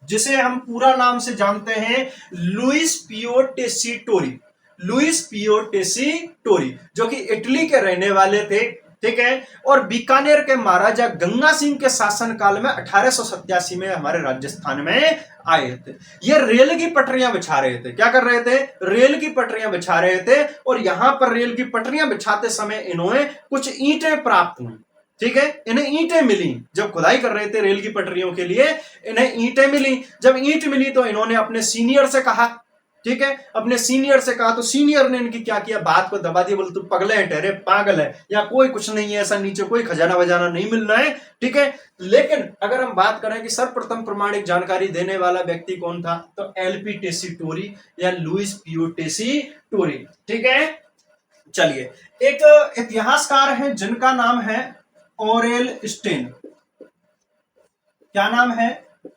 जिसे हम पूरा नाम से जानते हैं लुइस पियो टेसी टोरी। लुइस पियो टेसी टोरी, जो कि इटली के रहने वाले थे। ठीक है, और बीकानेर के महाराजा गंगा सिंह के शासनकाल में 1887 में हमारे राजस्थान में आए थे। ये रेल की पटरियां बिछा रहे थे। क्या कर रहे थे? रेल की पटरियां बिछा रहे थे। और यहां पर रेल की पटरियां बिछाते समय इन्होंने कुछ ईंटें प्राप्त हुई। ठीक है, इन्हें ईंटें मिली। जब खुदाई कर रहे थे रेल की पटरियों के लिए, इन्हें ईंटें मिली। जब ईंट मिली तो इन्होंने अपने सीनियर से कहा। ठीक है, अपने सीनियर से कहा तो सीनियर ने इनकी क्या किया? बात को दबा दिया। बोले तू पगले है, ठहरे पागल है, या कोई कुछ नहीं है, ऐसा नीचे कोई खजाना वजाना नहीं मिल रहा है। ठीक है, लेकिन अगर हम बात करें कि सर्वप्रथम प्रमाणिक जानकारी देने वाला व्यक्ति कौन था, तो एलपी टेसी टोरी या लुइस पियो टेसी टोरी। ठीक है, चलिए, एक इतिहासकार है जिनका नाम है ओरेल स्टेन। क्या नाम है?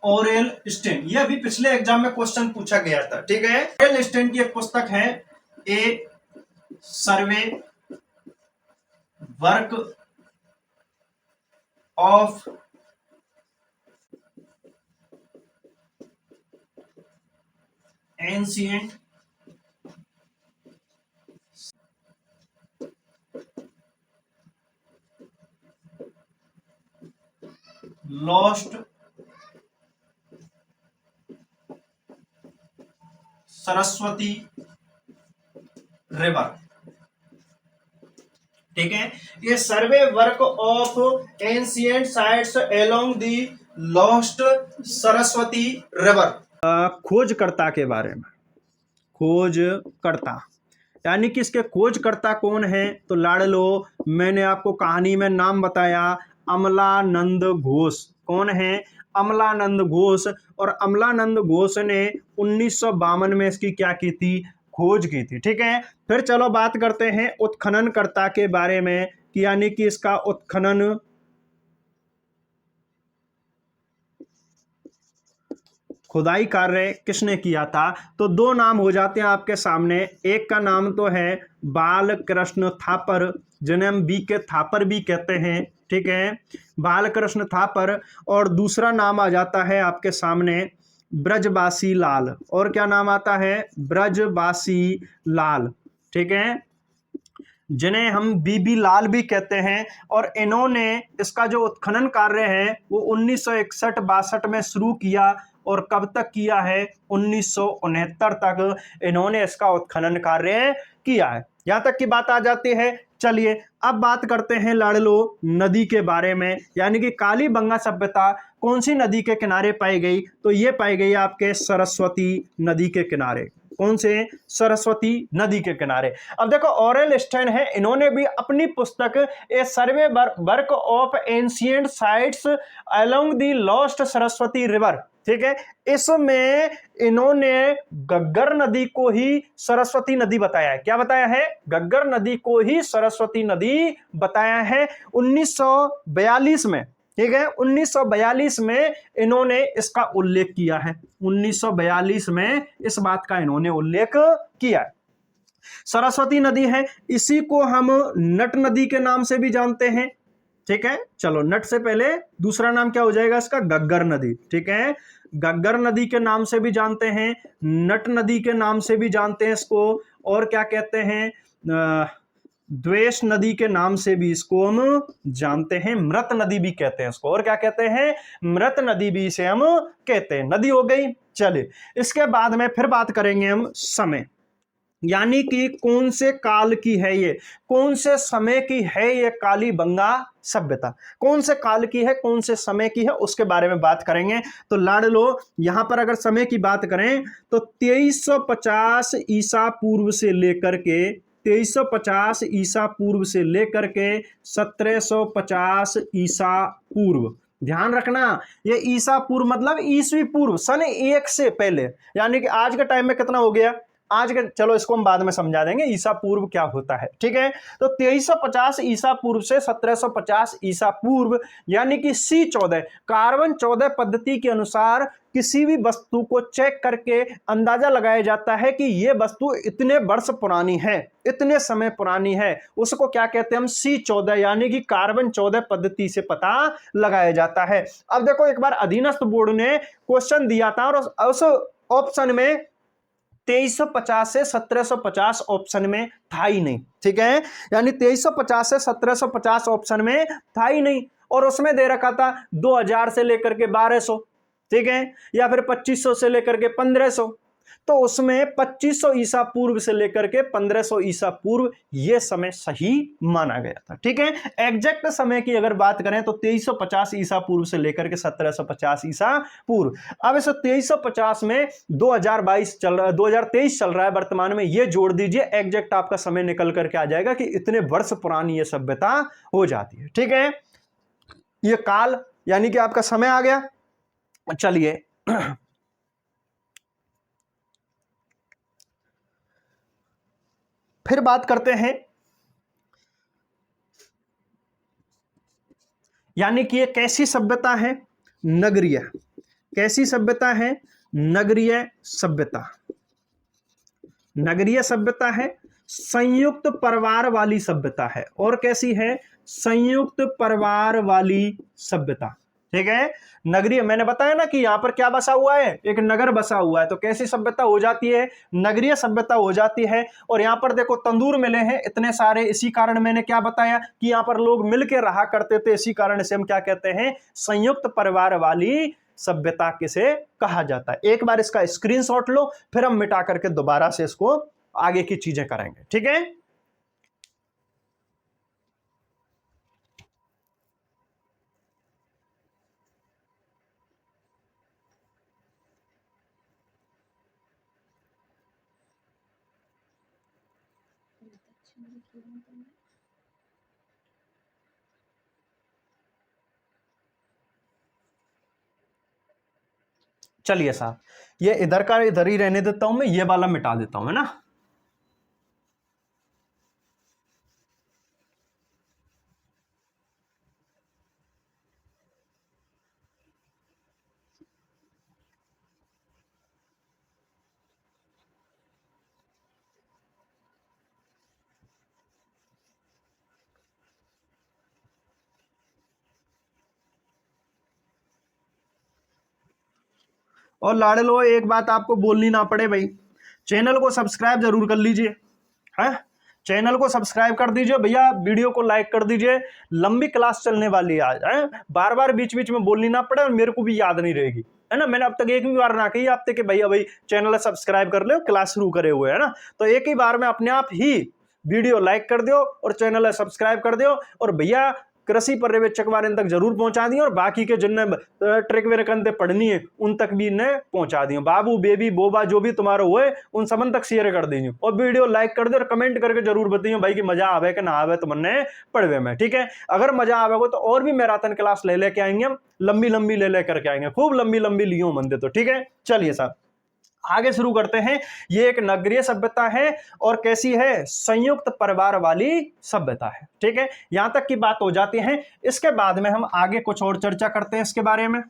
Aurel Stein. ये अभी पिछले एग्जाम में क्वेश्चन पूछा गया था। ठीक है, ओरेल स्टेन की एक पुस्तक है a survey work of ancient lost Saraswati river. ठीक है, ये survey work of ancient sites along the lost Saraswati river. खोजकर्ता के बारे में, खोजकर्ता यानी कि इसके खोजकर्ता कौन है? तो लाडलो, मैंने आपको कहानी में नाम बताया, अमलानंद घोष। कौन है? अमलानंद घोष। और अमलानंद घोष ने 1952 में इसकी क्या की थी? खोज की थी। ठीक है, फिर चलो बात करते हैं उत्खननकर्ता के बारे में, कि यानी कि इसका उत्खनन खुदाई कार्य किसने किया था? तो दो नाम हो जाते हैं आपके सामने। एक का नाम तो है बालकृष्ण थापर, जिन्हें हम बी के थापर भी कहते हैं। ठीक है, बालकृष्ण थापर। और दूसरा नाम आ जाता है आपके सामने ब्रजबासी लाल। और क्या नाम आता है? ब्रजबासी लाल। ठीक है, जिन्हें हम बीबी लाल भी कहते हैं। और इन्होंने इसका जो उत्खनन कार्य है वो 1961-62 में शुरू किया। और कब तक किया है? 1969 तक इन्होंने इसका उत्खनन कार्य किया है। यहां तक की बात आ जाती है। चलिए, अब बात करते हैं लाडलो नदी के बारे में, यानी कि कालीबंगा सभ्यता कौन सी नदी के किनारे पाई गई? तो ये पाई गई आपके सरस्वती नदी के किनारे। कौन से? सरस्वती नदी के किनारे। अब देखो, ओरेल स्टेन है, इन्होंने भी अपनी पुस्तक a survey work of ancient sites along the lost Saraswati river, ठीक है, इसमें इन्होंने गग्गर नदी को ही सरस्वती नदी बताया है। क्या बताया है? गग्गर नदी को ही सरस्वती नदी बताया है 1942 में। ठीक है, 1942 में इन्होंने इसका उल्लेख किया है। 1942 में इस बात का इन्होंने उल्लेख किया है। सरस्वती नदी है, इसी को हम नट नदी के नाम से भी जानते हैं। ठीक है, चलो, नट से पहले दूसरा नाम क्या हो जाएगा इसका? गग्गर नदी। ठीक है, गग्गर नदी के नाम से भी जानते हैं, नट नदी के नाम से भी जानते हैं इसको, और क्या कहते हैं? द्वेष नदी के नाम से भी इसको हम जानते हैं, मृत नदी भी कहते हैं इसको। और क्या कहते हैं? मृत नदी भी इसे हम कहते हैं। नदी हो गई। चलिए, इसके बाद में फिर बात करेंगे हम समय, यानी कि कौन से काल की है ये, कौन से समय की है ये कालीबंगा सभ्यता, कौन से काल की है, कौन से समय की है, उसके बारे में बात करेंगे। तो लाडलो, यहां पर अगर समय की बात करें तो 2350 ईसा पूर्व से लेकर के 2350 ईसा पूर्व से लेकर के 1750 ईसा पूर्व। ध्यान रखना, ये ईसा पूर्व मतलब ईसवी पूर्व, सन 1 से पहले, यानी कि आज के टाइम में कितना हो गया? आज के, चलो इसको हम बाद में समझा देंगे ईसा पूर्व क्या होता है, ठीक है। तो 2350 ईसा पूर्व से 1750 ईसा पूर्व यानी कि C14 कार्बन 14 पद्धति के अनुसार किसी भी वस्तु को चेक करके अंदाजा लगाया जाता है कि यह वस्तु इतने वर्ष पुरानी है, इतने समय पुरानी है, उसको क्या कहते हैं हम C14 यानी कि कार्बन 14 पद्धति से पता लगाया जाता है। अब देखो एक बार अधीनस्थ बोर्ड ने क्वेश्चन दिया था और उस ऑप्शन में 2350 से 1750 ऑप्शन में था ही नहीं, ठीक है, यानी 2350 से 1750 ऑप्शन में था ही नहीं, और उसमें दे रखा था 2000 से लेकर के 1200, ठीक है, या फिर 2500 से लेकर के 1500, तो उसमें 2500 ईसा पूर्व से लेकर के 1500 ईसा पूर्व यह समय सही माना गया था, ठीक है। एग्जैक्ट समय की अगर बात करें तो 2350 ईसा पूर्व से लेकर के 1750 ईसा पूर्व। अब इस 2350 में 2023 चल रहा है वर्तमान में, यह जोड़ दीजिए, एग्जैक्ट आपका समय निकल करके आ जाएगा कि इतने वर्ष पुरानी यह सभ्यता हो जाती है, ठीक है। यह काल यानी कि आपका समय आ गया। चलिए फिर बात करते हैं, यानी कि ये कैसी सभ्यता है, नगरीय। कैसी सभ्यता है, नगरीय सभ्यता। नगरीय सभ्यता है, संयुक्त परिवार वाली सभ्यता है। और कैसी है, संयुक्त परिवार वाली सभ्यता, ठीक है। नगरीय, मैंने बताया ना कि यहां पर क्या बसा हुआ है, एक नगर बसा हुआ है, तो कैसी सभ्यता हो जाती है, नगरीय सभ्यता हो जाती है। और यहां पर देखो तंदूर मिले हैं इतने सारे, इसी कारण मैंने क्या बताया कि यहां पर लोग मिलकर रहा करते थे, इसी कारण से हम क्या कहते हैं, संयुक्त परिवार वाली सभ्यता किसे कहा जाता है। एक बार इसका स्क्रीनशॉट लो, फिर हम मिटा करके दोबारा से इसको आगे की चीजें करेंगे, ठीक है। चलिए साहब, ये इधर का इधर ही रहने देता हूं मैं, ये वाला मिटा देता हूं, है ना। और लाडलो, एक बात आपको बोलनी ना पड़े भाई, चैनल को सब्सक्राइब जरूर कर लीजिए, है, चैनल को सब्सक्राइब कर दीजिए भैया, वीडियो को लाइक कर दीजिए। लंबी क्लास चलने वाली है आज, है, बार बार बीच बीच में बोलनी ना पड़े और मेरे को भी याद नहीं रहेगी, है ना। मैंने अब तक एक भी बार ना कही आपसे कि भैया भाई चैनल सब्सक्राइब कर लो, क्लास शुरू करे हुए, है ना। तो एक ही बार में अपने आप ही वीडियो लाइक कर दो और चैनल सब्सक्राइब कर दो, और भैया कृषि पर्यवेक्षक वाले तक जरूर पहुंचा दिए, और बाकी के जिनने ट्रिक वेरकंते पढ़नी है उन तक भी इन्हें पहुंचा दिए। बाबू बेबी बोबा जो भी तुम्हारा हुए उन सबन तक शेयर कर दीजिए, और वीडियो लाइक कर दो, और कमेंट करके जरूर बताइए भाई कि मजा आवे कि ना आवे तुमने पढ़वे में, ठीक है। अगर मजा आवेगा तो और भी मैराथन क्लास ले लेके आएंगे हम, लंबी लंबी ले ले करके आएंगे, खूब लंबी लंबी लियो मंदे, तो ठीक है। चलिए साहब आगे शुरू करते हैं। ये एक नगरीय सभ्यता है, और कैसी है, संयुक्त परिवार वाली सभ्यता है, ठीक है। यहां तक की बात हो जाती है। इसके बाद में हम आगे कुछ और चर्चा करते हैं इसके बारे में।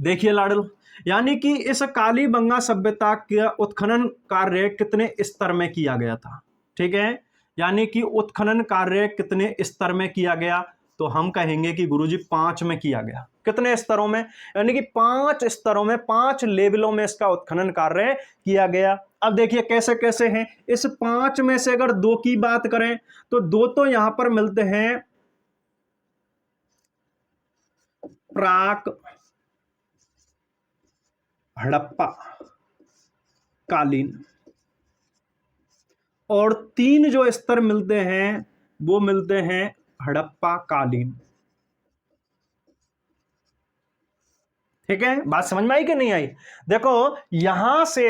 देखिए लाडलो, यानी कि इस कालीबंगा सभ्यता का उत्खनन कार्य कितने स्तर में किया गया था, ठीक है, यानी कि उत्खनन कार्य कितने स्तर में किया गया, तो हम कहेंगे कि गुरुजी 5 में किया गया। कितने स्तरों में, यानी कि 5 स्तरों में, 5 लेवलों में इसका उत्खनन कार्य किया गया। अब देखिए कैसे कैसे हैं, इस 5 में से अगर 2 की बात करें तो 2 तो यहां पर मिलते हैं प्राक हड़प्पा कालीन, और 3 जो स्तर मिलते हैं वो मिलते हैं हड़प्पा कालीन, ठीक है। बात समझ में आई कि नहीं आई। देखो यहां से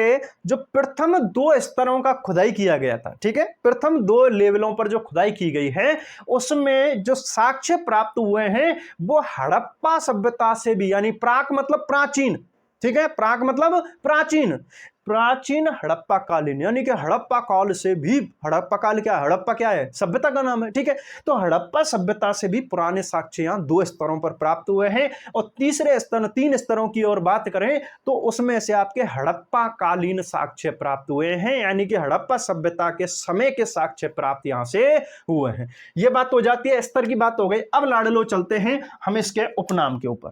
जो प्रथम 2 स्तरों का खुदाई किया गया था, ठीक है, प्रथम 2 लेवलों पर जो खुदाई की गई है उसमें जो साक्ष्य प्राप्त हुए हैं वो हड़प्पा सभ्यता से भी, यानी प्राक मतलब प्राचीन, ठीक है, प्राक मतलब प्राचीन, प्राचीन हड़प्पा कालीन, यानी कि हड़प्पा काल से भी, हड़प्पा काल क्या है, हड़प्पा क्या है, सभ्यता का नाम है, ठीक है। तो हड़प्पा सभ्यता से भी पुराने साक्ष्य यहां 2 स्तरों पर प्राप्त हुए हैं। और तीसरे स्तर, 3 स्तरों की ओर बात करें तो उसमें से आपके हड़प्पा कालीन साक्ष्य प्राप्त हुए हैं, यानी कि हड़प्पा सभ्यता के समय के साक्ष्य प्राप्त यहां से हुए हैं। यह बात हो जाती है, स्तर की बात हो गई। अब लाडलो चलते हैं हम इसके उपनाम के ऊपर,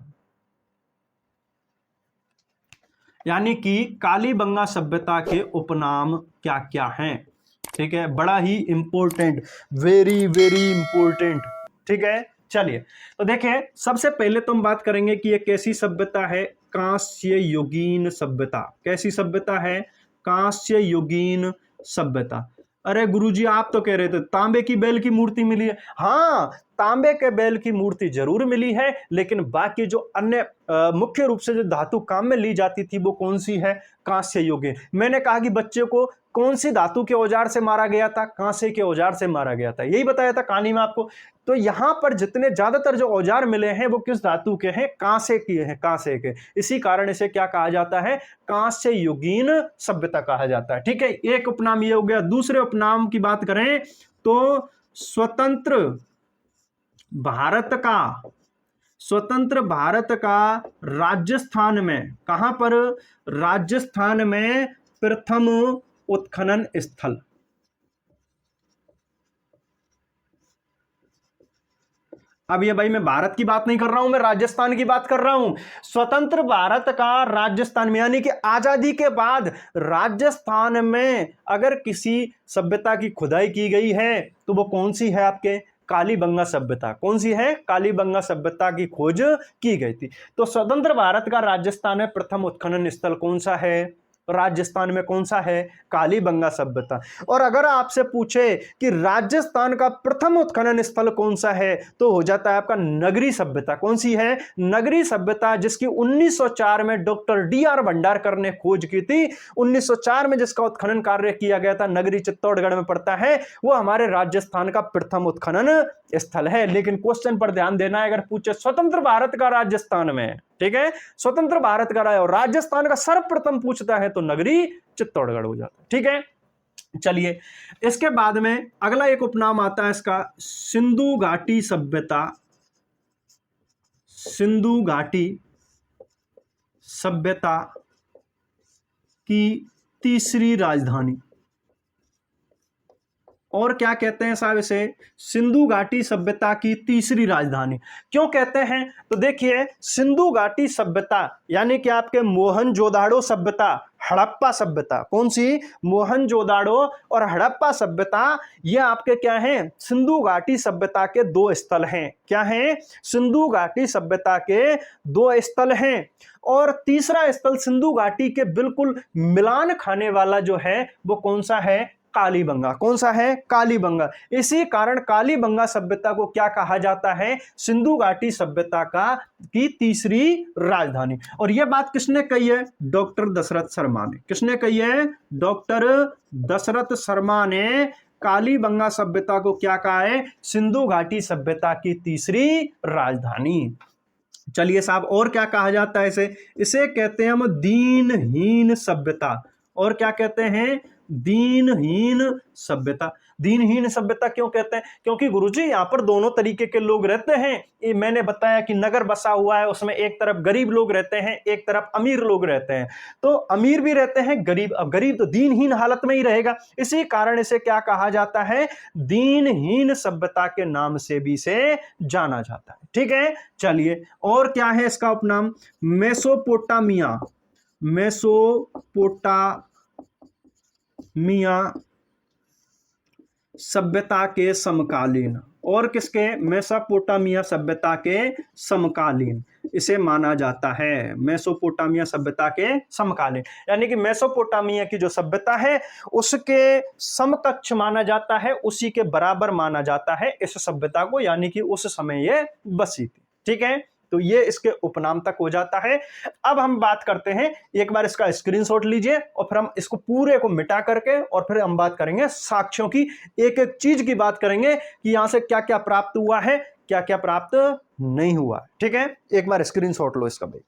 यानी कि कालीबंगा सभ्यता के उपनाम क्या क्या हैं, ठीक है। बड़ा ही इंपॉर्टेंट, वेरी वेरी इंपॉर्टेंट, ठीक है। चलिए तो देखिए, सबसे पहले तो हम बात करेंगे कि ये कैसी सभ्यता है, कांस्य युगीन सभ्यता। कैसी सभ्यता है, कांस्य युगीन सभ्यता। अरे गुरुजी आप तो कह रहे थे तांबे की बैल की मूर्ति मिली है। हाँ, तांबे के बैल की मूर्ति जरूर मिली है, लेकिन बाकी जो अन्य मुख्य रूप से जो धातु काम में ली जाती थी वो कौन सी है, कांस्य युगीन। मैंने कहा कि बच्चे को कौन सी धातु के औजार से मारा गया था, कांसे के औजार से मारा गया था, यही बताया था कहानी में आपको। तो यहां पर जितने ज्यादातर जो औजार मिले हैं वो किस धातु के हैं, कांसे के हैं, कांसे के। इसी कारण इसे क्या कहा जाता है, कांस्य युगीन सभ्यता कहा जाता है, ठीक है। एक उपनाम ये हो गया। दूसरे उपनाम की बात करें तो स्वतंत्र भारत का, स्वतंत्र भारत का राजस्थान में, कहां पर, राजस्थान में प्रथम उत्खनन स्थल। अब ये भाई मैं भारत की बात नहीं कर रहा हूं, मैं राजस्थान की बात कर रहा हूं। स्वतंत्र भारत का राजस्थान में, यानी कि आजादी के बाद राजस्थान में अगर किसी सभ्यता की खुदाई की गई है तो वो कौन सी है, आपके कालीबंगा सभ्यता। कौन सी है, कालीबंगा सभ्यता की खोज की गई थी। तो स्वतंत्र भारत का राजस्थान में प्रथम उत्खनन स्थल कौन सा है, राजस्थान में कौन सा है, कालीबंगा सभ्यता। और अगर आपसे पूछे कि राजस्थान का प्रथम उत्खनन स्थल कौन सा है तो हो जाता है आपका नगरी सभ्यता। कौन सी है, नगरी सभ्यता, जिसकी 1904 में डॉक्टर डी.आर. भंडारकर ने खोज की थी। 1904 में जिसका उत्खनन कार्य किया गया था, नगरी चित्तौड़गढ़ में पड़ता है, वो हमारे राजस्थान का प्रथम उत्खनन स्थल है। लेकिन क्वेश्चन पर ध्यान देना है, अगर पूछे स्वतंत्र भारत का राजस्थान में, ठीक है, स्वतंत्र भारत का और राजस्थान का सर्वप्रथम पूछता है तो नगरी चित्तौड़गढ़ हो जाता है, ठीक है। चलिए इसके बाद में अगला एक उपनाम आता है इसका, सिंधु घाटी सभ्यता। सिंधु घाटी सभ्यता की तीसरी राजधानी। और क्या कहते हैं साहब इसे, सिंधु घाटी सभ्यता की तीसरी राजधानी। क्यों कहते हैं, तो देखिए सिंधु घाटी सभ्यता यानी कि आपके मोहनजोदाड़ो सभ्यता, हड़प्पा सभ्यता, कौन सी, मोहनजोदाड़ो और हड़प्पा सभ्यता, ये आपके क्या हैं, सिंधु घाटी सभ्यता के 2 स्थल हैं। क्या हैं, सिंधु घाटी सभ्यता के 2 स्थल हैं। और तीसरा स्थल सिंधु घाटी के बिल्कुल मिलान खाने वाला जो है वो कौन सा है, कालीबंगा। कौन सा है, कालीबंगा। इसी कारण कालीबंगा सभ्यता को क्या कहा जाता है, सिंधु घाटी सभ्यता का की तीसरी राजधानी। और यह बात किसने कही है, डॉक्टर दशरथ शर्मा ने। किसने कही है, डॉक्टर दशरथ शर्मा ने कालीबंगा सभ्यता को क्या कहा है, सिंधु घाटी सभ्यता की तीसरी राजधानी। चलिए साहब, और क्या कहा जाता है इसे, इसे कहते हैं हम दीनहीन सभ्यता। और क्या कहते हैं, दीनहीन सभ्यता। दीनहीन सभ्यता क्यों कहते हैं, क्योंकि गुरुजी यहां पर दोनों तरीके के लोग रहते हैं। ये मैंने बताया कि नगर बसा हुआ है, उसमें एक तरफ गरीब लोग रहते हैं, एक तरफ अमीर लोग रहते हैं। तो अमीर भी रहते हैं, गरीब, अब गरीब तो दीनहीन हालत में ही रहेगा। इसी कारण इसे क्या कहा जाता है, दीनहीन सभ्यता के नाम से भी इसे जाना जाता है, ठीक है। चलिए और क्या है इसका उपनाम, मेसोपोटामिया। मेसोपोटामिया सभ्यता के समकालीन। और किसके, मेसोपोटामिया सभ्यता के समकालीन इसे माना जाता है। मेसोपोटामिया सभ्यता के समकालीन यानी कि मेसोपोटामिया की जो सभ्यता है उसके समकक्ष माना जाता है, उसी के बराबर माना जाता है इस सभ्यता को, यानी कि उस समय ये बसी थी, ठीक है। तो ये इसके उपनाम तक हो जाता है। अब हम बात करते हैं, एक बार इसका स्क्रीनशॉट लीजिए और फिर हम इसको पूरे को मिटा करके और फिर हम बात करेंगे साक्ष्यों की, एक एक चीज की बात करेंगे कि यहां से क्या क्या प्राप्त हुआ है, क्या क्या प्राप्त नहीं हुआ, ठीक है। एक बार स्क्रीनशॉट लो इसका भाई।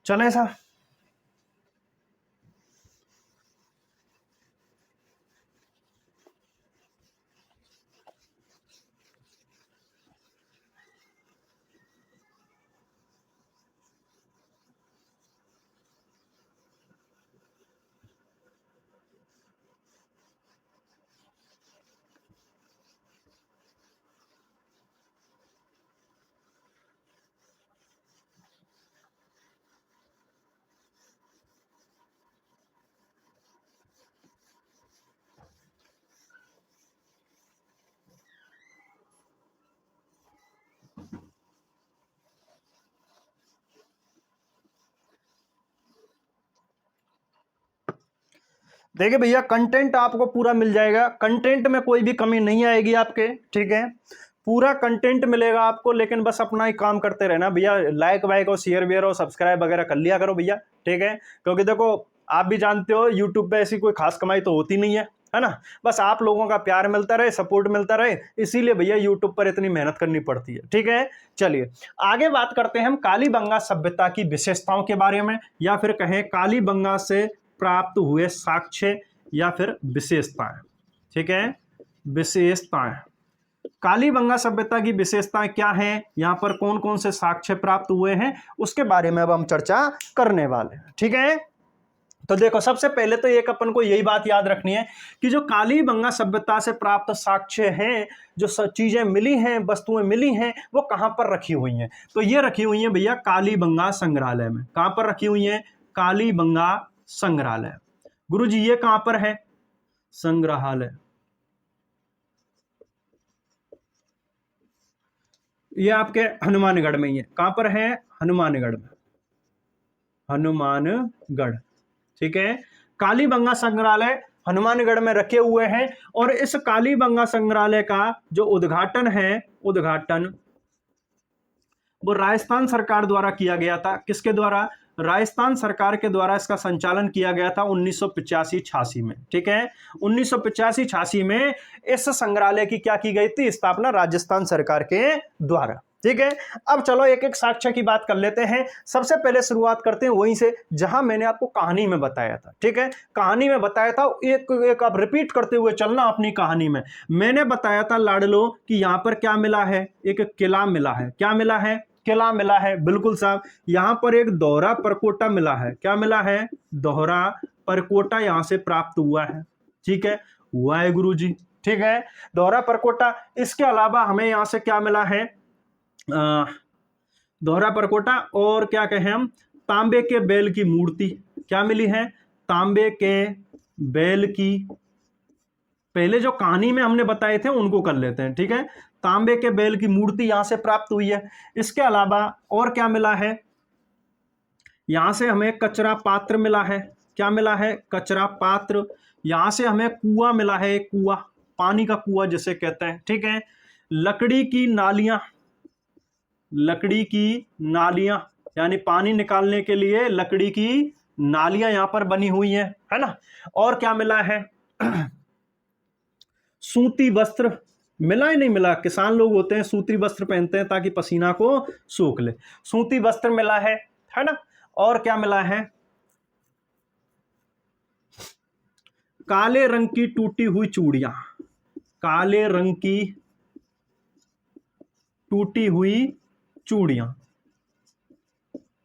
चले साहब। देखिए भैया, कंटेंट आपको पूरा मिल जाएगा, कंटेंट में कोई भी कमी नहीं आएगी आपके, ठीक है, पूरा कंटेंट मिलेगा आपको। लेकिन बस अपना ही काम करते रहना भैया, लाइक वाइक और शेयर वेयर और सब्सक्राइब वगैरह कर लिया करो भैया, ठीक है। क्योंकि देखो आप भी जानते हो यूट्यूब पे ऐसी कोई खास कमाई तो होती नहीं है ना। बस आप लोगों का प्यार मिलता रहे, सपोर्ट मिलता रहे, इसीलिए भैया यूट्यूब पर इतनी मेहनत करनी पड़ती है, ठीक है। चलिए आगे बात करते हैं हम कालीबंगा सभ्यता की विशेषताओं के बारे में, या फिर कहें कालीबंगा से प्राप्त हुए साक्ष्य या फिर विशेषताएं, ठीक है, विशेषताएं। कालीबंगा सभ्यता की विशेषताएं क्या हैं, यहां पर कौन कौन से साक्ष्य प्राप्त हुए हैं, उसके बारे में अब हम चर्चा करने वाले हैं, ठीक है। तो देखो सबसे पहले तो एक अपन को यही बात याद रखनी है कि जो कालीबंगा सभ्यता से प्राप्त साक्ष्य हैं, जो चीजें मिली हैं, वस्तुएं मिली हैं, वो कहां पर रखी हुई हैं। तो ये रखी हुई हैं भैया कालीबंगा संग्रहालय में। कहां पर रखी हुई हैं? कालीबंगा संग्रहालय। गुरुजी ये कहां पर है संग्रहालय? ये आपके हनुमानगढ़ में ही है। कहां पर है? हनुमानगढ़ में, हनुमानगढ़, ठीक है। कालीबंगा संग्रहालय हनुमानगढ़ में रखे हुए हैं। और इस कालीबंगा संग्रहालय का जो उद्घाटन है, उद्घाटन वो राजस्थान सरकार द्वारा किया गया था। किसके द्वारा? राजस्थान सरकार के द्वारा इसका संचालन किया गया था 1985-86 में, ठीक है। 1985-86 में इस संग्रहालय की क्या की गई थी? स्थापना राजस्थान सरकार के द्वारा, ठीक है। अब चलो एक एक साक्ष्य की बात कर लेते हैं। सबसे पहले शुरुआत करते हैं वहीं से जहां मैंने आपको कहानी में बताया था, ठीक है। कहानी में बताया था, एक आप रिपीट करते हुए चलना अपनी कहानी में। मैंने बताया था लाडलो कि यहां पर क्या मिला है? एक किला मिला है। क्या मिला है? किला मिला है, बिल्कुल साहब। यहां पर एक दोहरा परकोटा मिला है। क्या मिला है? दोहरा परकोटा यहां से प्राप्त हुआ है, ठीक है, हुआ है गुरुजी, ठीक है, दोहरा परकोटा। इसके अलावा हमें यहां से क्या मिला है? दोहरा परकोटा, और क्या कहें हम, तांबे के बैल की मूर्ति। क्या मिली है? तांबे के बैल की, पहले जो कहानी में हमने बताए थे उनको कर लेते हैं, ठीक है। तांबे के बैल की मूर्ति यहां से प्राप्त हुई है। इसके अलावा और क्या मिला है? यहां से हमें कचरा पात्र मिला है। क्या मिला है? कचरा पात्र। यहां से हमें कुआं मिला है, एक कुआं, पानी का कुआं जिसे कहते हैं, ठीक है। लकड़ी की नालियां, लकड़ी की नालियां, यानी पानी निकालने के लिए लकड़ी की नालियां यहां पर बनी हुई हैं, है ना। और क्या मिला है? सूती वस्त्र मिला ही नहीं मिला? किसान लोग होते हैं सूती वस्त्र पहनते हैं ताकि पसीना को सूख ले। सूती वस्त्र मिला है ना। और क्या मिला है? काले रंग की टूटी हुई चूड़ियां, काले रंग की टूटी हुई चूड़ियां,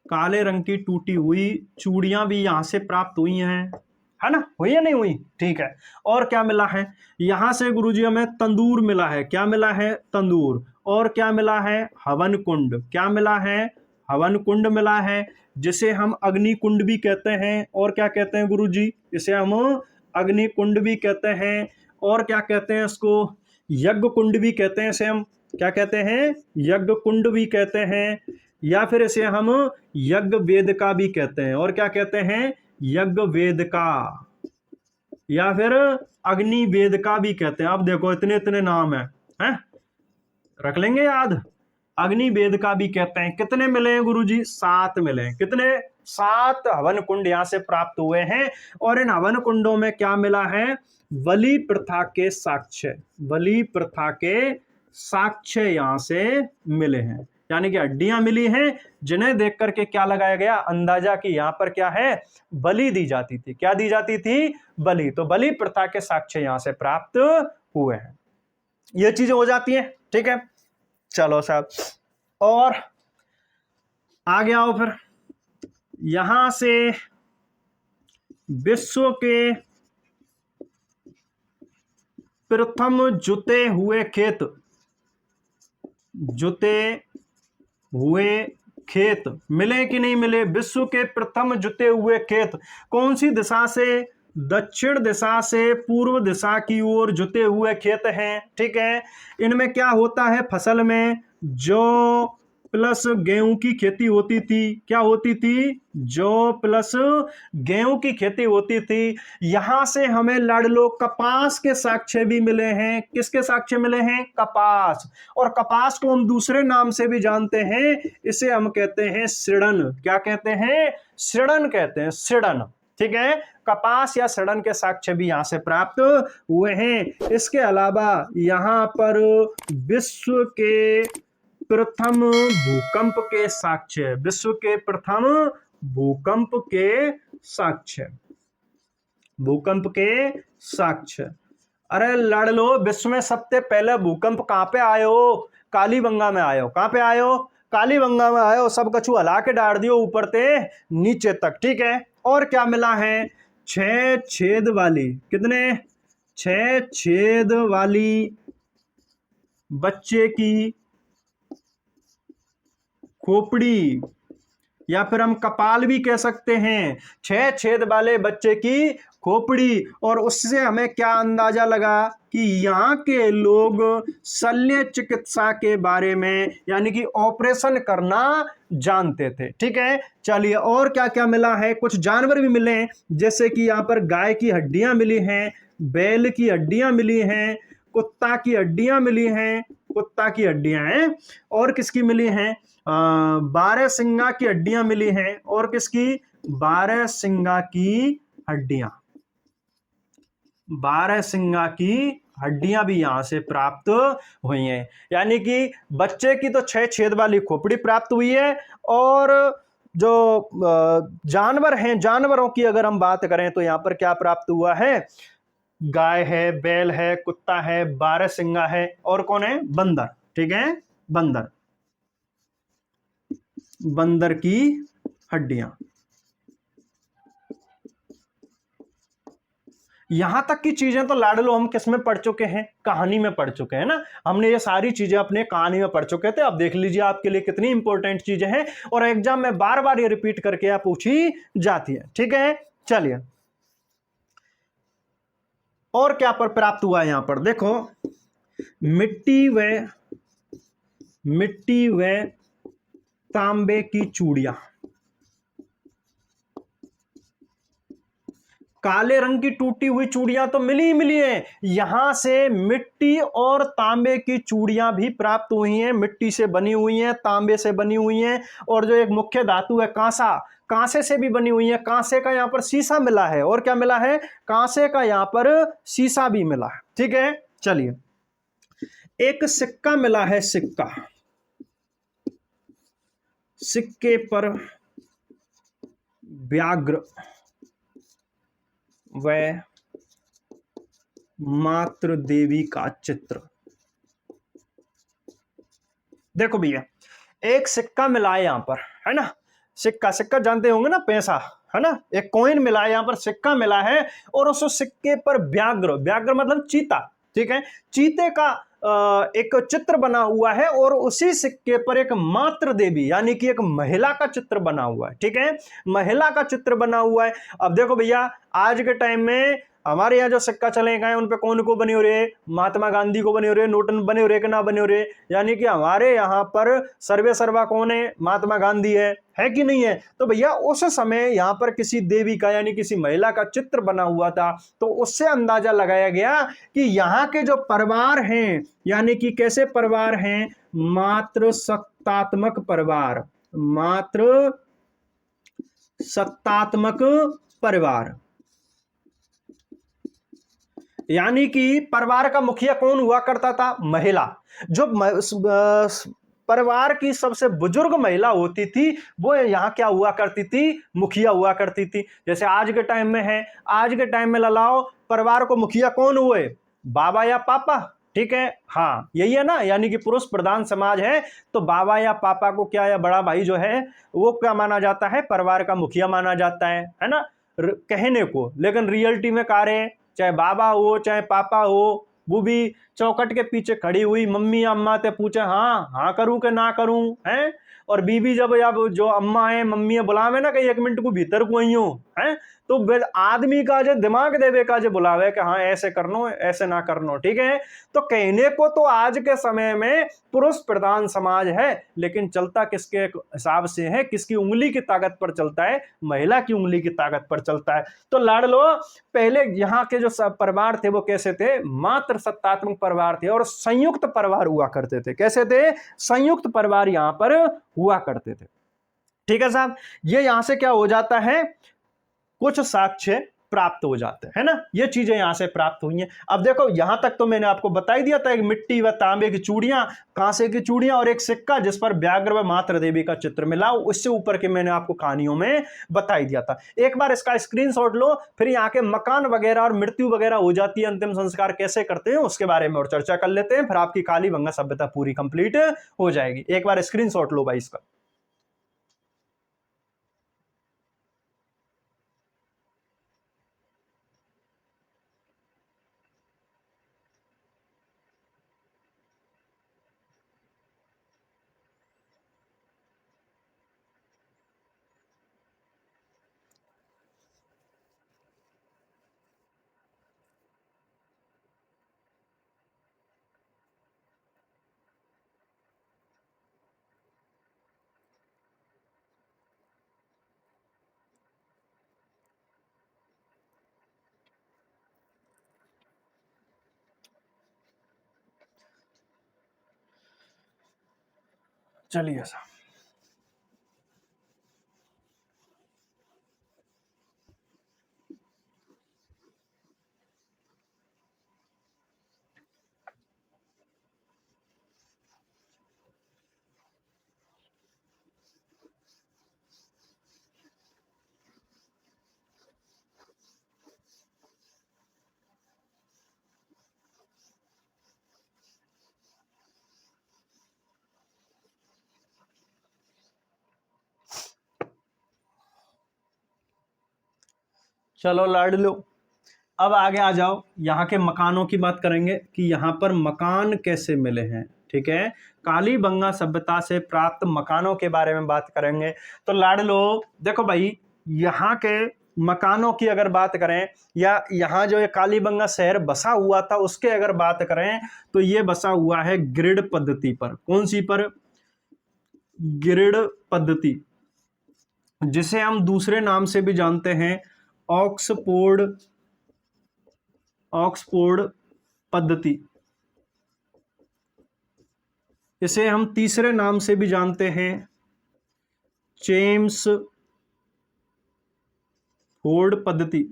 काले रंग की टूटी हुई चूड़ियां भी यहां से प्राप्त हुई हैं, है ना। हुई या नहीं हुई? ठीक है। और क्या मिला है? यहां से गुरुजी हमें तंदूर मिला है। क्या मिला है? तंदूर। और क्या मिला है? हवन कुंड। क्या मिला है? हवन कुंड मिला है, जिसे हम अग्नि कुंड भी कहते हैं। और क्या कहते हैं गुरुजी? इसे हम अग्नि कुंड भी कहते हैं। और क्या कहते हैं इसको? यज्ञ कुंड भी कहते हैं इसे हम। क्या कहते हैं? यज्ञ कुंड भी कहते हैं। या फिर इसे हम यज्ञ वेदिका भी कहते हैं। और क्या कहते हैं? यज्ञ वेदिका, या फिर अग्नि वेदिका भी कहते हैं। अब देखो इतने इतने नाम हैं? रख लेंगे याद। अग्नि वेदिका भी कहते हैं। कितने मिले हैं गुरुजी? 7 मिले हैं। कितने? 7 हवन कुंड यहां से प्राप्त हुए हैं। और इन हवन कुंडों में क्या मिला है? बलि प्रथा के साक्ष्य, बलि प्रथा के साक्ष्य यहां से मिले हैं। यानी कि हड्डियां मिली हैं, जिन्हें देख करके क्या लगाया गया, अंदाजा कि यहां पर क्या है, बलि दी जाती थी। क्या दी जाती थी, बलि। तो बलि प्रथा के साक्ष्य यहां से प्राप्त हुए हैं। ये चीजें हो जाती हैं, ठीक है। चलो साहब, और आगे आओ फिर। यहां से विश्व के प्रथम जुते हुए खेत, जुते हुए खेत मिले कि नहीं मिले? विश्व के प्रथम जुते हुए खेत कौन सी दिशा से? दक्षिण दिशा से पूर्व दिशा की ओर जुते हुए खेत हैं, ठीक है। इनमें क्या होता है, फसल में जौ प्लस गेहूं की खेती होती थी। क्या होती थी? जौ प्लस गेहूं की खेती होती थी। यहां से हमें लाडलो कपास के साक्ष्य भी मिले हैं। किसके साक्ष्य मिले हैं? कपास। और कपास को हम दूसरे नाम से भी जानते हैं, इसे हम कहते हैं सिड़न। क्या कहते हैं? सिड़न कहते हैं, सिड़न, ठीक है। कपास या सड़न के साक्ष्य भी यहां से प्राप्त हुए हैं। इसके अलावा यहां पर विश्व के प्रथम भूकंप के साक्ष्य, विश्व के प्रथम भूकंप के साक्ष्य, भूकंप के साक्ष्य। अरे लाडलो, विश्व में सबसे पहले भूकंप कहां पे आयो? कालीबंगा में आयो। कहां पे आयो? कालीबंगा में आयो। सब कछु हला के डाल दियो ऊपर से नीचे तक, ठीक है। और क्या मिला है? 6 छेद वाली, कितने? 6 छेद वाली बच्चे की खोपड़ी, या फिर हम कपाल भी कह सकते हैं। 6 छेद वाले बच्चे की खोपड़ी। और उससे हमें क्या अंदाजा लगा कि यहाँ के लोग शल्य चिकित्सा के बारे में, यानी कि ऑपरेशन करना जानते थे, ठीक है। चलिए, और क्या क्या मिला है? कुछ जानवर भी मिले हैं, जैसे कि यहाँ पर गाय की हड्डियां मिली हैं, बैल की हड्डियां मिली हैं, कुत्ता की हड्डियां मिली हैं, कुत्ता की हड्डियां हैं। और किसकी मिली हैं? बारहसिंगा की हड्डियां मिली हैं। और किसकी? बारहसिंगा की हड्डियां, बारहसिंगा की हड्डियां भी यहां से प्राप्त हुई हैं। यानी कि बच्चे की तो 6 छेद वाली खोपड़ी प्राप्त हुई है। और जो जानवर हैं, जानवरों की अगर हम बात करें तो यहां पर क्या प्राप्त हुआ है? गाय है, बैल है, कुत्ता है, बारहसिंगा है, और कौन है? बंदर, ठीक है। बंदर, बंदर की हड्डियां। यहां तक की चीजें तो लाडलो हम किस में पढ़ चुके हैं? कहानी में पढ़ चुके हैं ना। हमने ये सारी चीजें अपने कहानी में पढ़ चुके थे। अब देख लीजिए आपके लिए कितनी इंपॉर्टेंट चीजें हैं, और एग्जाम में बार बार ये रिपीट करके आप पूछी जाती है, ठीक है। चलिए, और क्या पर प्राप्त हुआ है? यहां पर देखो, मिट्टी व तांबे की चूड़ियां, काले रंग की टूटी हुई चूड़ियां तो मिली ही मिली हैं। यहां से मिट्टी और तांबे की चूड़ियां भी प्राप्त हुई हैं। मिट्टी से बनी हुई हैं, तांबे से बनी हुई हैं, और जो एक मुख्य धातु है कांसा, कांसे से भी बनी हुई है। कांसे का यहां पर शीशा मिला है। और क्या मिला है? कांसे का यहां पर शीशा भी मिला है, ठीक है। चलिए, एक सिक्का मिला है, सिक्का। सिक्के पर व्याघ्र व मातृ देवी का चित्र। देखो भैया, एक सिक्का मिला है यहां पर, है ना। सिक्का, सिक्का जानते होंगे ना, पैसा, है ना। एक कॉइन मिला है, यहां पर सिक्का मिला है, और उस सिक्के पर व्याघ्र, व्याघ्र मतलब चीता, ठीक है। चीते का एक चित्र बना हुआ है, और उसी सिक्के पर एक मातृ देवी, यानी कि एक महिला का चित्र बना हुआ है, ठीक है। महिला का चित्र बना हुआ है। अब देखो भैया, आज के टाइम में हमारे यहाँ जो सिक्का चले गए उन पे कौन को बने हो रहे? महात्मा गांधी को बने हो रहे, नोटन बने हो रहे कि ना बने हो रहे? यानी कि हमारे यहाँ पर सर्वे सर्वा कौन है? महात्मा गांधी है कि नहीं है? तो भैया उस समय यहाँ पर किसी देवी का, यानी किसी महिला का चित्र बना हुआ था। तो उससे अंदाजा लगाया गया कि यहाँ के जो परिवार हैं, यानी कि कैसे परिवार हैं? मातृ सत्तात्मक परिवार, मातृ सत्तात्मक परिवार। यानी कि परिवार का मुखिया कौन हुआ करता था? महिला। जो परिवार की सबसे बुजुर्ग महिला होती थी वो यहाँ क्या हुआ करती थी, मुखिया हुआ करती थी। जैसे आज के टाइम में है, आज के टाइम में ललाओ परिवार को मुखिया कौन हुए, बाबा या पापा, ठीक है, हाँ यही है ना, यानी कि पुरुष प्रधान समाज है तो बाबा या पापा को क्या, या बड़ा भाई जो है वो क्या माना जाता है, परिवार का मुखिया माना जाता है ना, कहने को। लेकिन रियलिटी में कार्य चाहे बाबा हो चाहे पापा हो, वो भी चौखट के पीछे खड़ी हुई मम्मी अम्मा ते पूछे हाँ हाँ करूं कि ना करूं हैं, और बीबी जब जो अम्मा है मम्मी बुलावे ना कि 1 मिनट को भीतर को ही हो हैं, तो आदमी का जो दिमाग देवे का जो बुलावे कि हाँ ऐसे करनो ऐसे ना करनो, ठीक है। तो कहने को तो आज के समय में पुरुष प्रधान समाज है, लेकिन चलता किसके हिसाब से है, किसकी उंगली की ताकत पर चलता है, महिला की उंगली की ताकत पर चलता है। तो लाडलो पहले यहाँ के जो परिवार थे वो कैसे थे, मात्र सत्तात्मक परिवार थे और संयुक्त परिवार हुआ करते थे। कैसे थे, संयुक्त परिवार यहाँ पर हुआ करते थे, ठीक है साहब। ये यहां से क्या हो जाता है, कुछ साक्ष्य प्राप्त हो जाते हैं ना, ये चीजें यहां से प्राप्त हुई हैं। अब देखो यहां तक तो मैंने आपको बता ही दिया था, एक मिट्टी व तांबे की चूड़ियां, कांसे की चूड़ियां और एक सिक्का जिस पर व्याघ्र व मातृ देवी का चित्र मिला, उससे ऊपर के मैंने आपको कहानियों में बता ही दिया था। एक बार इसका स्क्रीनशॉट लो, फिर यहाँ के मकान वगैरह और मृत्यु वगैरह हो जाती है, अंतिम संस्कार कैसे करते हैं उसके बारे में और चर्चा कर लेते हैं, फिर आपकी कालीबंगा सभ्यता पूरी कंप्लीट हो जाएगी। एक बार स्क्रीनशॉट लो भाई इसका। चलिए साहब, चलो लाडलो अब आगे आ जाओ, यहाँ के मकानों की बात करेंगे कि यहाँ पर मकान कैसे मिले हैं, ठीक है। कालीबंगा सभ्यता से प्राप्त मकानों के बारे में बात करेंगे। तो लाडलो देखो भाई, यहाँ के मकानों की अगर बात करें, या यहाँ जो ये कालीबंगा शहर बसा हुआ था उसके अगर बात करें, तो ये बसा हुआ है ग्रिड पद्धति पर। कौन सी पर, ग्रिड पद्धति, जिसे हम दूसरे नाम से भी जानते हैं ऑक्सफोर्ड पद्धति। इसे हम तीसरे नाम से भी जानते हैं चेम्स फोर्ड पद्धति।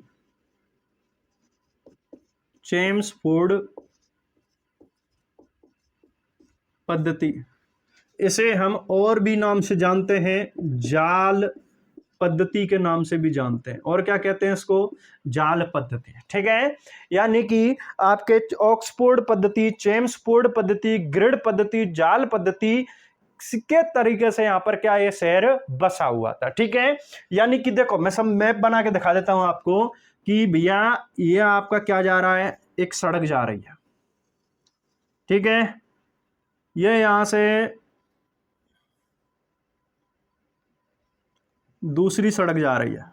चेम्सफोर्ड पद्धति, इसे हम और भी नाम से जानते हैं जाल पद्धति के नाम से भी जानते हैं। और क्या कहते हैं इसको, जाल पद्धति, ठीक है। यानी कि आपके ऑक्सफोर्ड पद्धति, चेम्सफोर्ड पद्धति, ग्रिड पद्धति, जाल पद्धति के तरीके से यहां पर क्या ये शहर बसा हुआ था, ठीक है। यानी कि देखो मैं सब मैप बना के दिखा देता हूं आपको कि भैया ये आपका क्या जा रहा है, एक सड़क जा रही है, ठीक है। ये यहां से दूसरी सड़क जा रही है,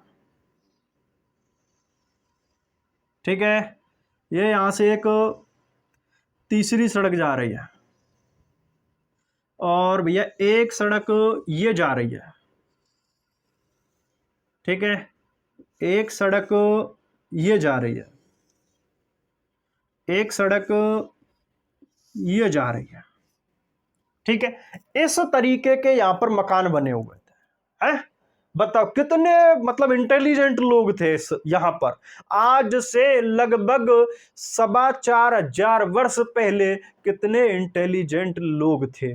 ठीक है। ये यहां से एक तीसरी सड़क जा रही है, और भैया एक सड़क ये जा रही है, ठीक है। एक सड़क ये जा रही है, एक सड़क ये जा रही है, ठीक है। इस तरीके के यहां पर मकान बने हुए थे, हैं। बताओ कितने मतलब इंटेलिजेंट लोग थे इस यहां पर। आज से लगभग 4,500 वर्ष पहले कितने इंटेलिजेंट लोग थे,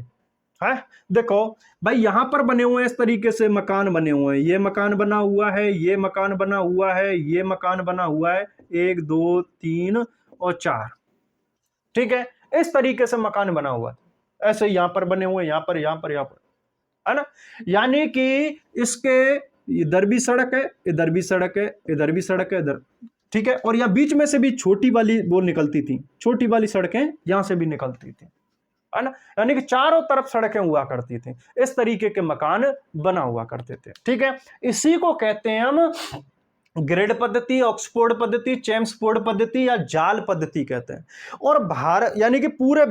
है। देखो भाई यहां पर बने हुए हैं, इस तरीके से मकान बने हुए हैं, ये मकान बना हुआ है, ये मकान बना हुआ है, ये मकान बना हुआ है, 1 2 3 और 4, ठीक है। इस तरीके से मकान बना हुआ है, ऐसे यहां पर बने हुए हैं, यहां पर, यहां पर, यहां पर, है ना। यानी कि इसके इधर भी सड़क है, इधर भी सड़क है, इधर भी सड़क है, इधर, ठीक है। और यहां बीच में से भी छोटी वाली वो निकलती थी, छोटी वाली सड़कें यहां से भी निकलती थी, है ना। यानी कि चारों तरफ सड़कें हुआ करती थी, इस तरीके के मकान बना हुआ करते थे, ठीक है। इसी को कहते हैं हम ग्रिड पद्धति, ऑक्सफोर्ड पद्धति, चेम्सफोर्ड पद्धति या जाल पद्धति कहते हैं। और भारत यानी कि पूरे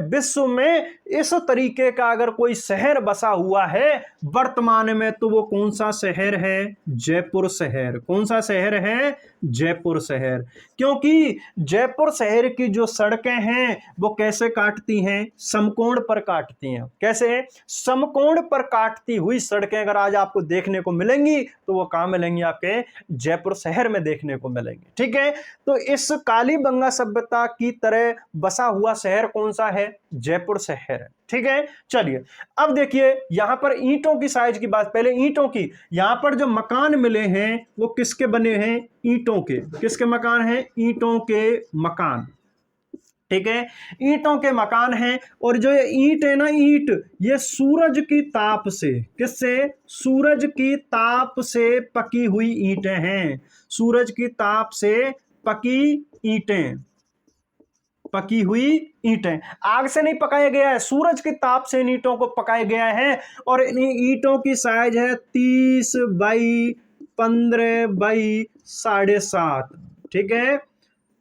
विश्व में इस तरीके का अगर कोई शहर बसा हुआ है वर्तमान में, तो वो कौन सा शहर है? जयपुर शहर। कौन सा शहर है? जयपुर शहर। क्योंकि जयपुर शहर की जो सड़कें हैं वो कैसे काटती हैं? समकोण पर काटती हैं। कैसे? समकोण पर काटती हुई सड़कें अगर आज आपको देखने को मिलेंगी तो वो कहां मिलेंगी? आपके जयपुर शहर में देखने को मिलेंगी, ठीक है। तो इस कालीबंगा सभ्यता की तरह बसा हुआ शहर कौन सा है? जयपुर शहर है, ठीक है। चलिए अब देखिए यहां पर ईंटों की साइज की बात, पहले ईंटों की। यहां पर जो मकान मिले हैं वो किसके बने हैं? ईंटों के। किसके मकान हैं? ईंटों के मकान, ठीक है। ईंटों के मकान हैं। और जो ये ईंट है ना, ईंट ये सूरज की ताप से, किससे? सूरज की ताप से पकी हुई ईंटें हैं। सूरज की ताप से पकी ईंटें, पकी हुई ईंटें। आग से नहीं पकाया गया है, सूरज की ताप से इन ईंटों को पकाया गया है। और इन ईंटों की साइज है 30 बाई 15 बाई 7.5, ठीक है।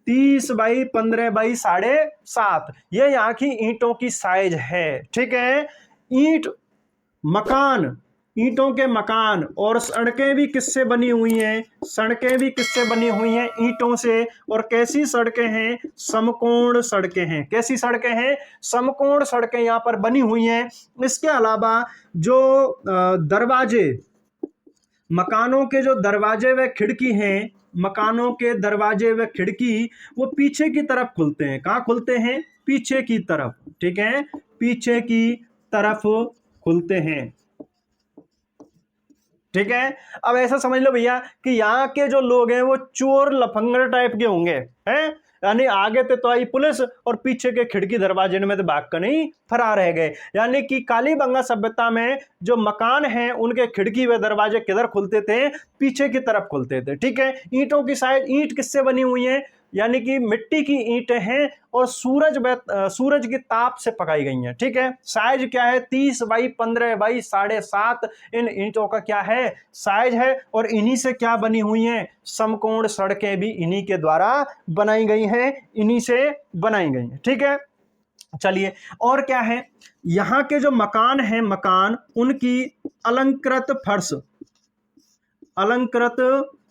30 बाई 15 बाई 7.5 ये यहाँ की ईंटों की साइज है, ठीक है। ईंट मकान, ईंटों के मकान। और सड़कें भी किससे बनी हुई हैं? सड़कें भी किससे बनी हुई हैं? ईंटों से। और कैसी सड़कें हैं? समकोण सड़कें हैं। कैसी सड़कें हैं? समकोण सड़कें यहां पर बनी हुई हैं। इसके अलावा जो दरवाजे, मकानों के जो दरवाजे व खिड़की हैं, मकानों के दरवाजे व खिड़की वो पीछे की तरफ खुलते हैं। कहाँ खुलते हैं? पीछे की तरफ, ठीक है। पीछे की तरफ खुलते हैं, ठीक है। अब ऐसा समझ लो भैया कि यहाँ के जो लोग हैं वो चोर लफंगर टाइप के होंगे, हैं। यानी आगे तो आई पुलिस और पीछे के खिड़की दरवाजे में तो भाग कर नहीं फरार रह गए। यानी कि कालीबंगा सभ्यता में जो मकान हैं उनके खिड़की व दरवाजे किधर खुलते थे? पीछे की तरफ खुलते थे, ठीक है। ईंटों की साइज, ईंट किससे बनी हुई है? यानी कि मिट्टी की ईंटें हैं और सूरज की ताप से पकाई गई हैं, ठीक है। साइज क्या है? 30 बाई 15 बाई 7.5 इन ईंटों का क्या है? साइज है। और इन्हीं से क्या बनी हुई हैं? समकोण सड़कें भी इन्हीं के द्वारा बनाई गई हैं, इन्हीं से बनाई गई हैं, ठीक है। चलिए और क्या है? यहां के जो मकान हैं, मकान उनकी अलंकृत फर्श, अलंकृत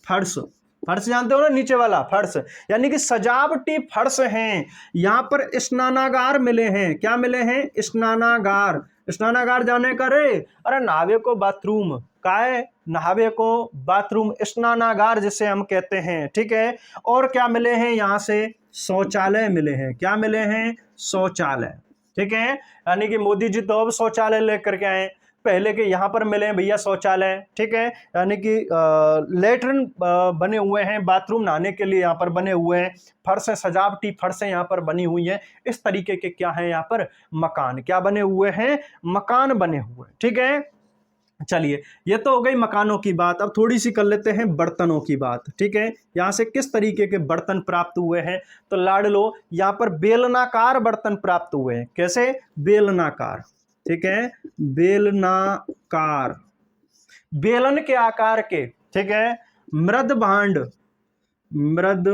फर्श, फर्श जानते हो ना, नीचे वाला फर्श, यानी कि सजावटी फर्श हैं। यहां पर स्नानागार मिले हैं। क्या मिले हैं? स्नानागार। स्नानागार जाने का रे? अरे नहावे को बाथरूम का है, नहावे को बाथरूम, स्नानागार जिसे हम कहते हैं, ठीक है। और क्या मिले हैं? यहां से शौचालय मिले हैं। क्या मिले हैं? शौचालय, ठीक है। यानी कि मोदी जी तो अब शौचालय लेकर के आए, पहले के यहाँ पर मिले हैं भैया शौचालय, ठीक है। यानी कि लेटरिन बने हुए हैं, बाथरूम नहाने के लिए यहाँ पर बने हुए हैं, फर्श सजावटी फर्शें यहाँ पर बनी हुई हैं। इस तरीके के क्या है? यहाँ पर मकान क्या बने हुए हैं? मकान बने हुए, ठीक है। चलिए ये तो हो गई मकानों की बात। अब थोड़ी सी कर लेते हैं बर्तनों की बात, ठीक है। यहाँ से किस तरीके के बर्तन प्राप्त हुए हैं? तो लाड लो, यहाँ पर बेलनाकार बर्तन प्राप्त हुए हैं। कैसे? बेलनाकार, ठीक है। बेलनाकार, बेलन के आकार के, ठीक है। मृद भांड, मृद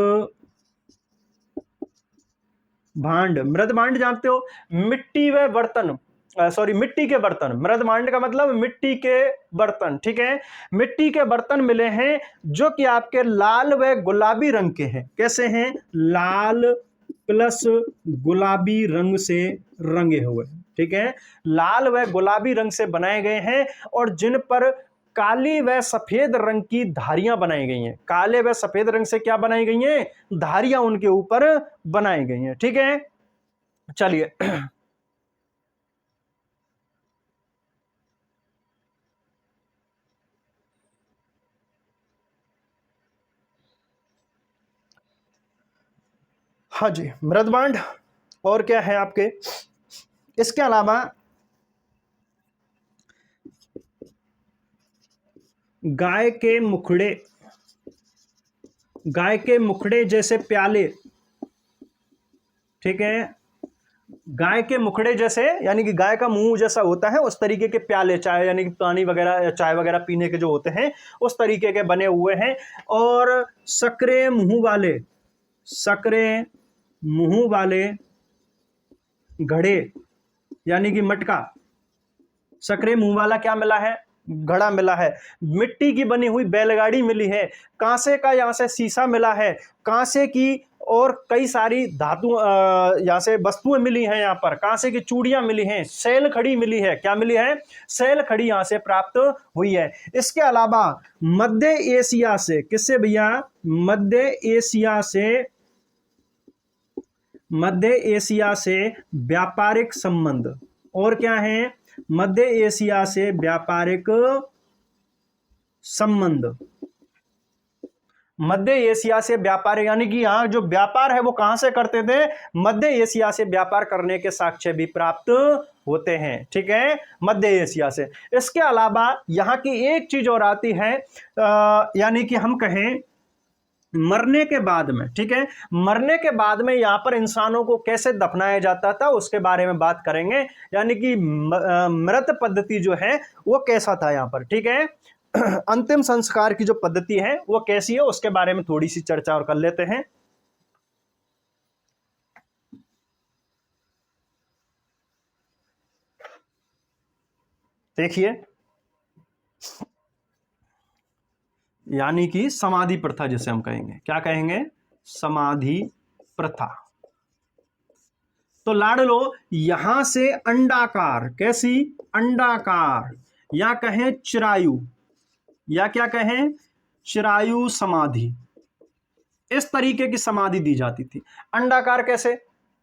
भांड, मृद भांड जानते हो? मिट्टी व बर्तन, सॉरी मिट्टी के बर्तन। मृद भांड का मतलब मिट्टी के बर्तन, ठीक है। मिट्टी के बर्तन मिले हैं जो कि आपके लाल व गुलाबी रंग के हैं। कैसे हैं? लाल प्लस गुलाबी रंग से रंगे हुए, ठीक है। लाल व गुलाबी रंग से बनाए गए हैं और जिन पर काली व सफेद रंग की धारियां बनाई गई हैं। काले व सफेद रंग से क्या बनाई गई हैं? धारियां उनके ऊपर बनाई गई हैं, ठीक है। चलिए हाँ जी, मृदबांड। और क्या है आपके, इसके अलावा गाय के मुखड़े, गाय के मुखड़े जैसे प्याले, ठीक है, गाय के मुखड़े जैसे यानी कि गाय का मुंह जैसा होता है उस तरीके के प्याले, चाय यानी कि पानी वगैरह या चाय वगैरह पीने के जो होते हैं उस तरीके के बने हुए हैं। और सकरे मुंह वाले, सकरे मुंह वाले घड़े यानी कि मटका, सकरे मुंह वाला क्या मिला है, घड़ा मिला है। मिट्टी की बनी हुई बैलगाड़ी मिली है। कांसे का यहां से शीशा मिला है, कांसे की और कई सारी धातु यहाँ से वस्तुएं मिली हैं। यहाँ पर कांसे की चूड़ियां मिली हैं, सैल खड़ी मिली है। क्या मिली है, सैल खड़ी यहां से प्राप्त हुई है। इसके अलावा मध्य एशिया से, किससे भैया, मध्य एशिया से, मध्य एशिया से व्यापारिक संबंध। और क्या है, मध्य एशिया से व्यापारिक संबंध, मध्य एशिया से व्यापार यानी कि यहां जो व्यापार है वो कहां से करते थे, मध्य एशिया से व्यापार करने के साक्ष्य भी प्राप्त होते हैं। ठीक है, मध्य एशिया से। इसके अलावा यहां की एक चीज और आती है, यानी कि हम कहें मरने के बाद में, ठीक है, मरने के बाद में यहां पर इंसानों को कैसे दफनाया जाता था उसके बारे में बात करेंगे। यानी कि मृत पद्धति जो है वो कैसा था यहां पर, ठीक है, अंतिम संस्कार की जो पद्धति है वो कैसी है उसके बारे में थोड़ी सी चर्चा और कर लेते हैं। देखिए, यानी कि समाधि प्रथा जिसे हम कहेंगे, क्या कहेंगे, समाधि प्रथा। तो लाडलो यहां से अंडाकार, कैसी, अंडाकार, या कहें चिरायु, या क्या कहें, चिरायु समाधि, इस तरीके की समाधि दी जाती थी। अंडाकार कैसे,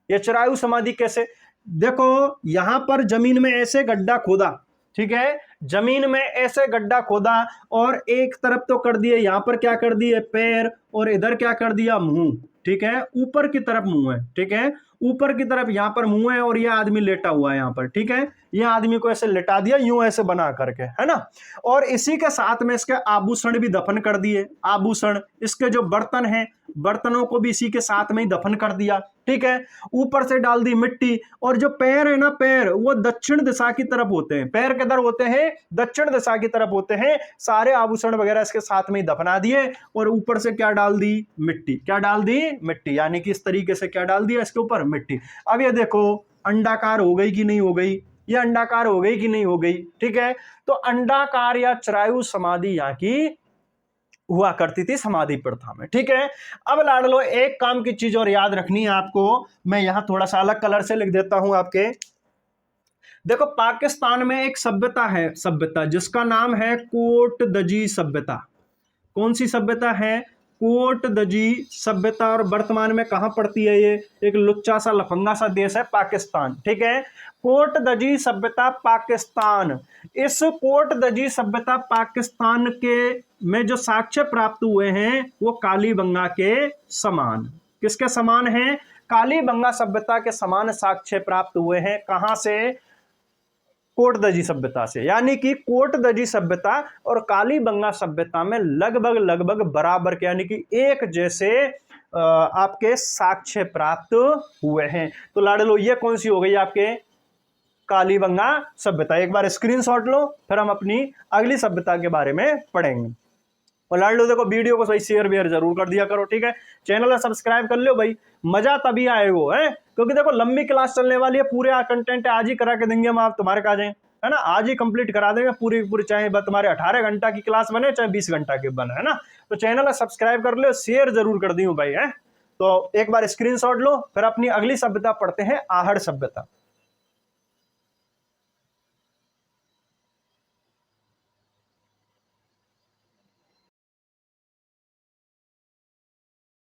ये चिरायु समाधि कैसे, देखो यहां पर जमीन में ऐसे गड्ढा खोदा, ठीक है, जमीन में ऐसे गड्ढा खोदा और एक तरफ तो कर दिए, यहां पर क्या कर दिए, पैर, और इधर क्या कर दिया, मुंह, ठीक है, ऊपर की तरफ मुंह है, ठीक है, ऊपर की तरफ यहां पर मुंह है और ये आदमी लेटा हुआ है यहां पर, ठीक है, ये आदमी को ऐसे लेटा दिया यूं ऐसे बना करके, है ना। और इसी के साथ में इसके आभूषण भी दफन कर दिए, आभूषण, इसके जो बर्तन हैं बर्तनों को भी इसी के साथ में ही दफन कर दिया, ठीक है, ऊपर से डाल दी मिट्टी। और जो पैर है ना, पैर वो दक्षिण दिशा की तरफ होते हैं, पैर किधर होते हैं, दक्षिण दिशा की तरफ होते हैं। सारे आभूषण वगैरह इसके साथ में ही दफना दिए और ऊपर से क्या डाल दी, मिट्टी, क्या डाल दी, मिट्टी, यानी कि इस तरीके से क्या डाल दिया इसके ऊपर, मिट्टी। अब ये देखो अंडाकार हो गई कि नहीं हो गई, ये अंडाकार हो गई कि नहीं हो गई, ठीक है। तो अंडाकार या चिरायु समाधि यहाँ की हुआ करती थी समाधि प्रथा में, ठीक है। अब लाडलो एक काम की चीज और याद रखनी है आपको, मैं यहां थोड़ा सा अलग कलर से लिख देता हूं आपके। देखो पाकिस्तान में एक सभ्यता है, सभ्यता जिसका नाम है कोट दजी सभ्यता। कौन सी सभ्यता है, कोट दजी सभ्यता। और वर्तमान में कहां पड़ती है ये, एक लुच्चा सा लफंगा सा देश है पाकिस्तान, ठीक है। कोट दजी सभ्यता पाकिस्तान, इस कोट दजी सभ्यता पाकिस्तान के में जो साक्ष्य प्राप्त हुए हैं वो कालीबंगा के समान, किसके समान हैं, कालीबंगा सभ्यता के समान साक्ष्य प्राप्त हुए हैं। कहां से, कोटदजी सभ्यता से। यानी कि कोटदजी सभ्यता और कालीबंगा सभ्यता में लगभग लगभग बराबर के, यानी कि एक जैसे आपके साक्ष्य प्राप्त हुए हैं। तो लाडलो ये कौन सी हो गई आपके, कालीबंगा सभ्यता। एक बार स्क्रीनशॉट लो, फिर हम अपनी अगली सभ्यता के बारे में पढ़ेंगे। और लाडलो देखो वीडियो को सही शेयर वेयर जरूर कर दिया करो, ठीक है, चैनल सब्सक्राइब कर लो भाई, मजा तभी आएगा, है, क्योंकि देखो लंबी क्लास चलने वाली है, पूरे कंटेंट आज ही करा के देंगे हम, आप तुम्हारे का जाए, है ना, आज ही कंप्लीट करा देंगे पूरी पूरी, चाहे तुम्हारे 18 घंटा की क्लास बने चाहे 20 घंटा की बने, है ना। तो चैनल सब्सक्राइब कर लो, शेयर जरूर कर दी भाई, है। तो एक बार स्क्रीनशॉट लो, फिर अपनी अगली सभ्यता पढ़ते हैं, आहड़ सभ्यता।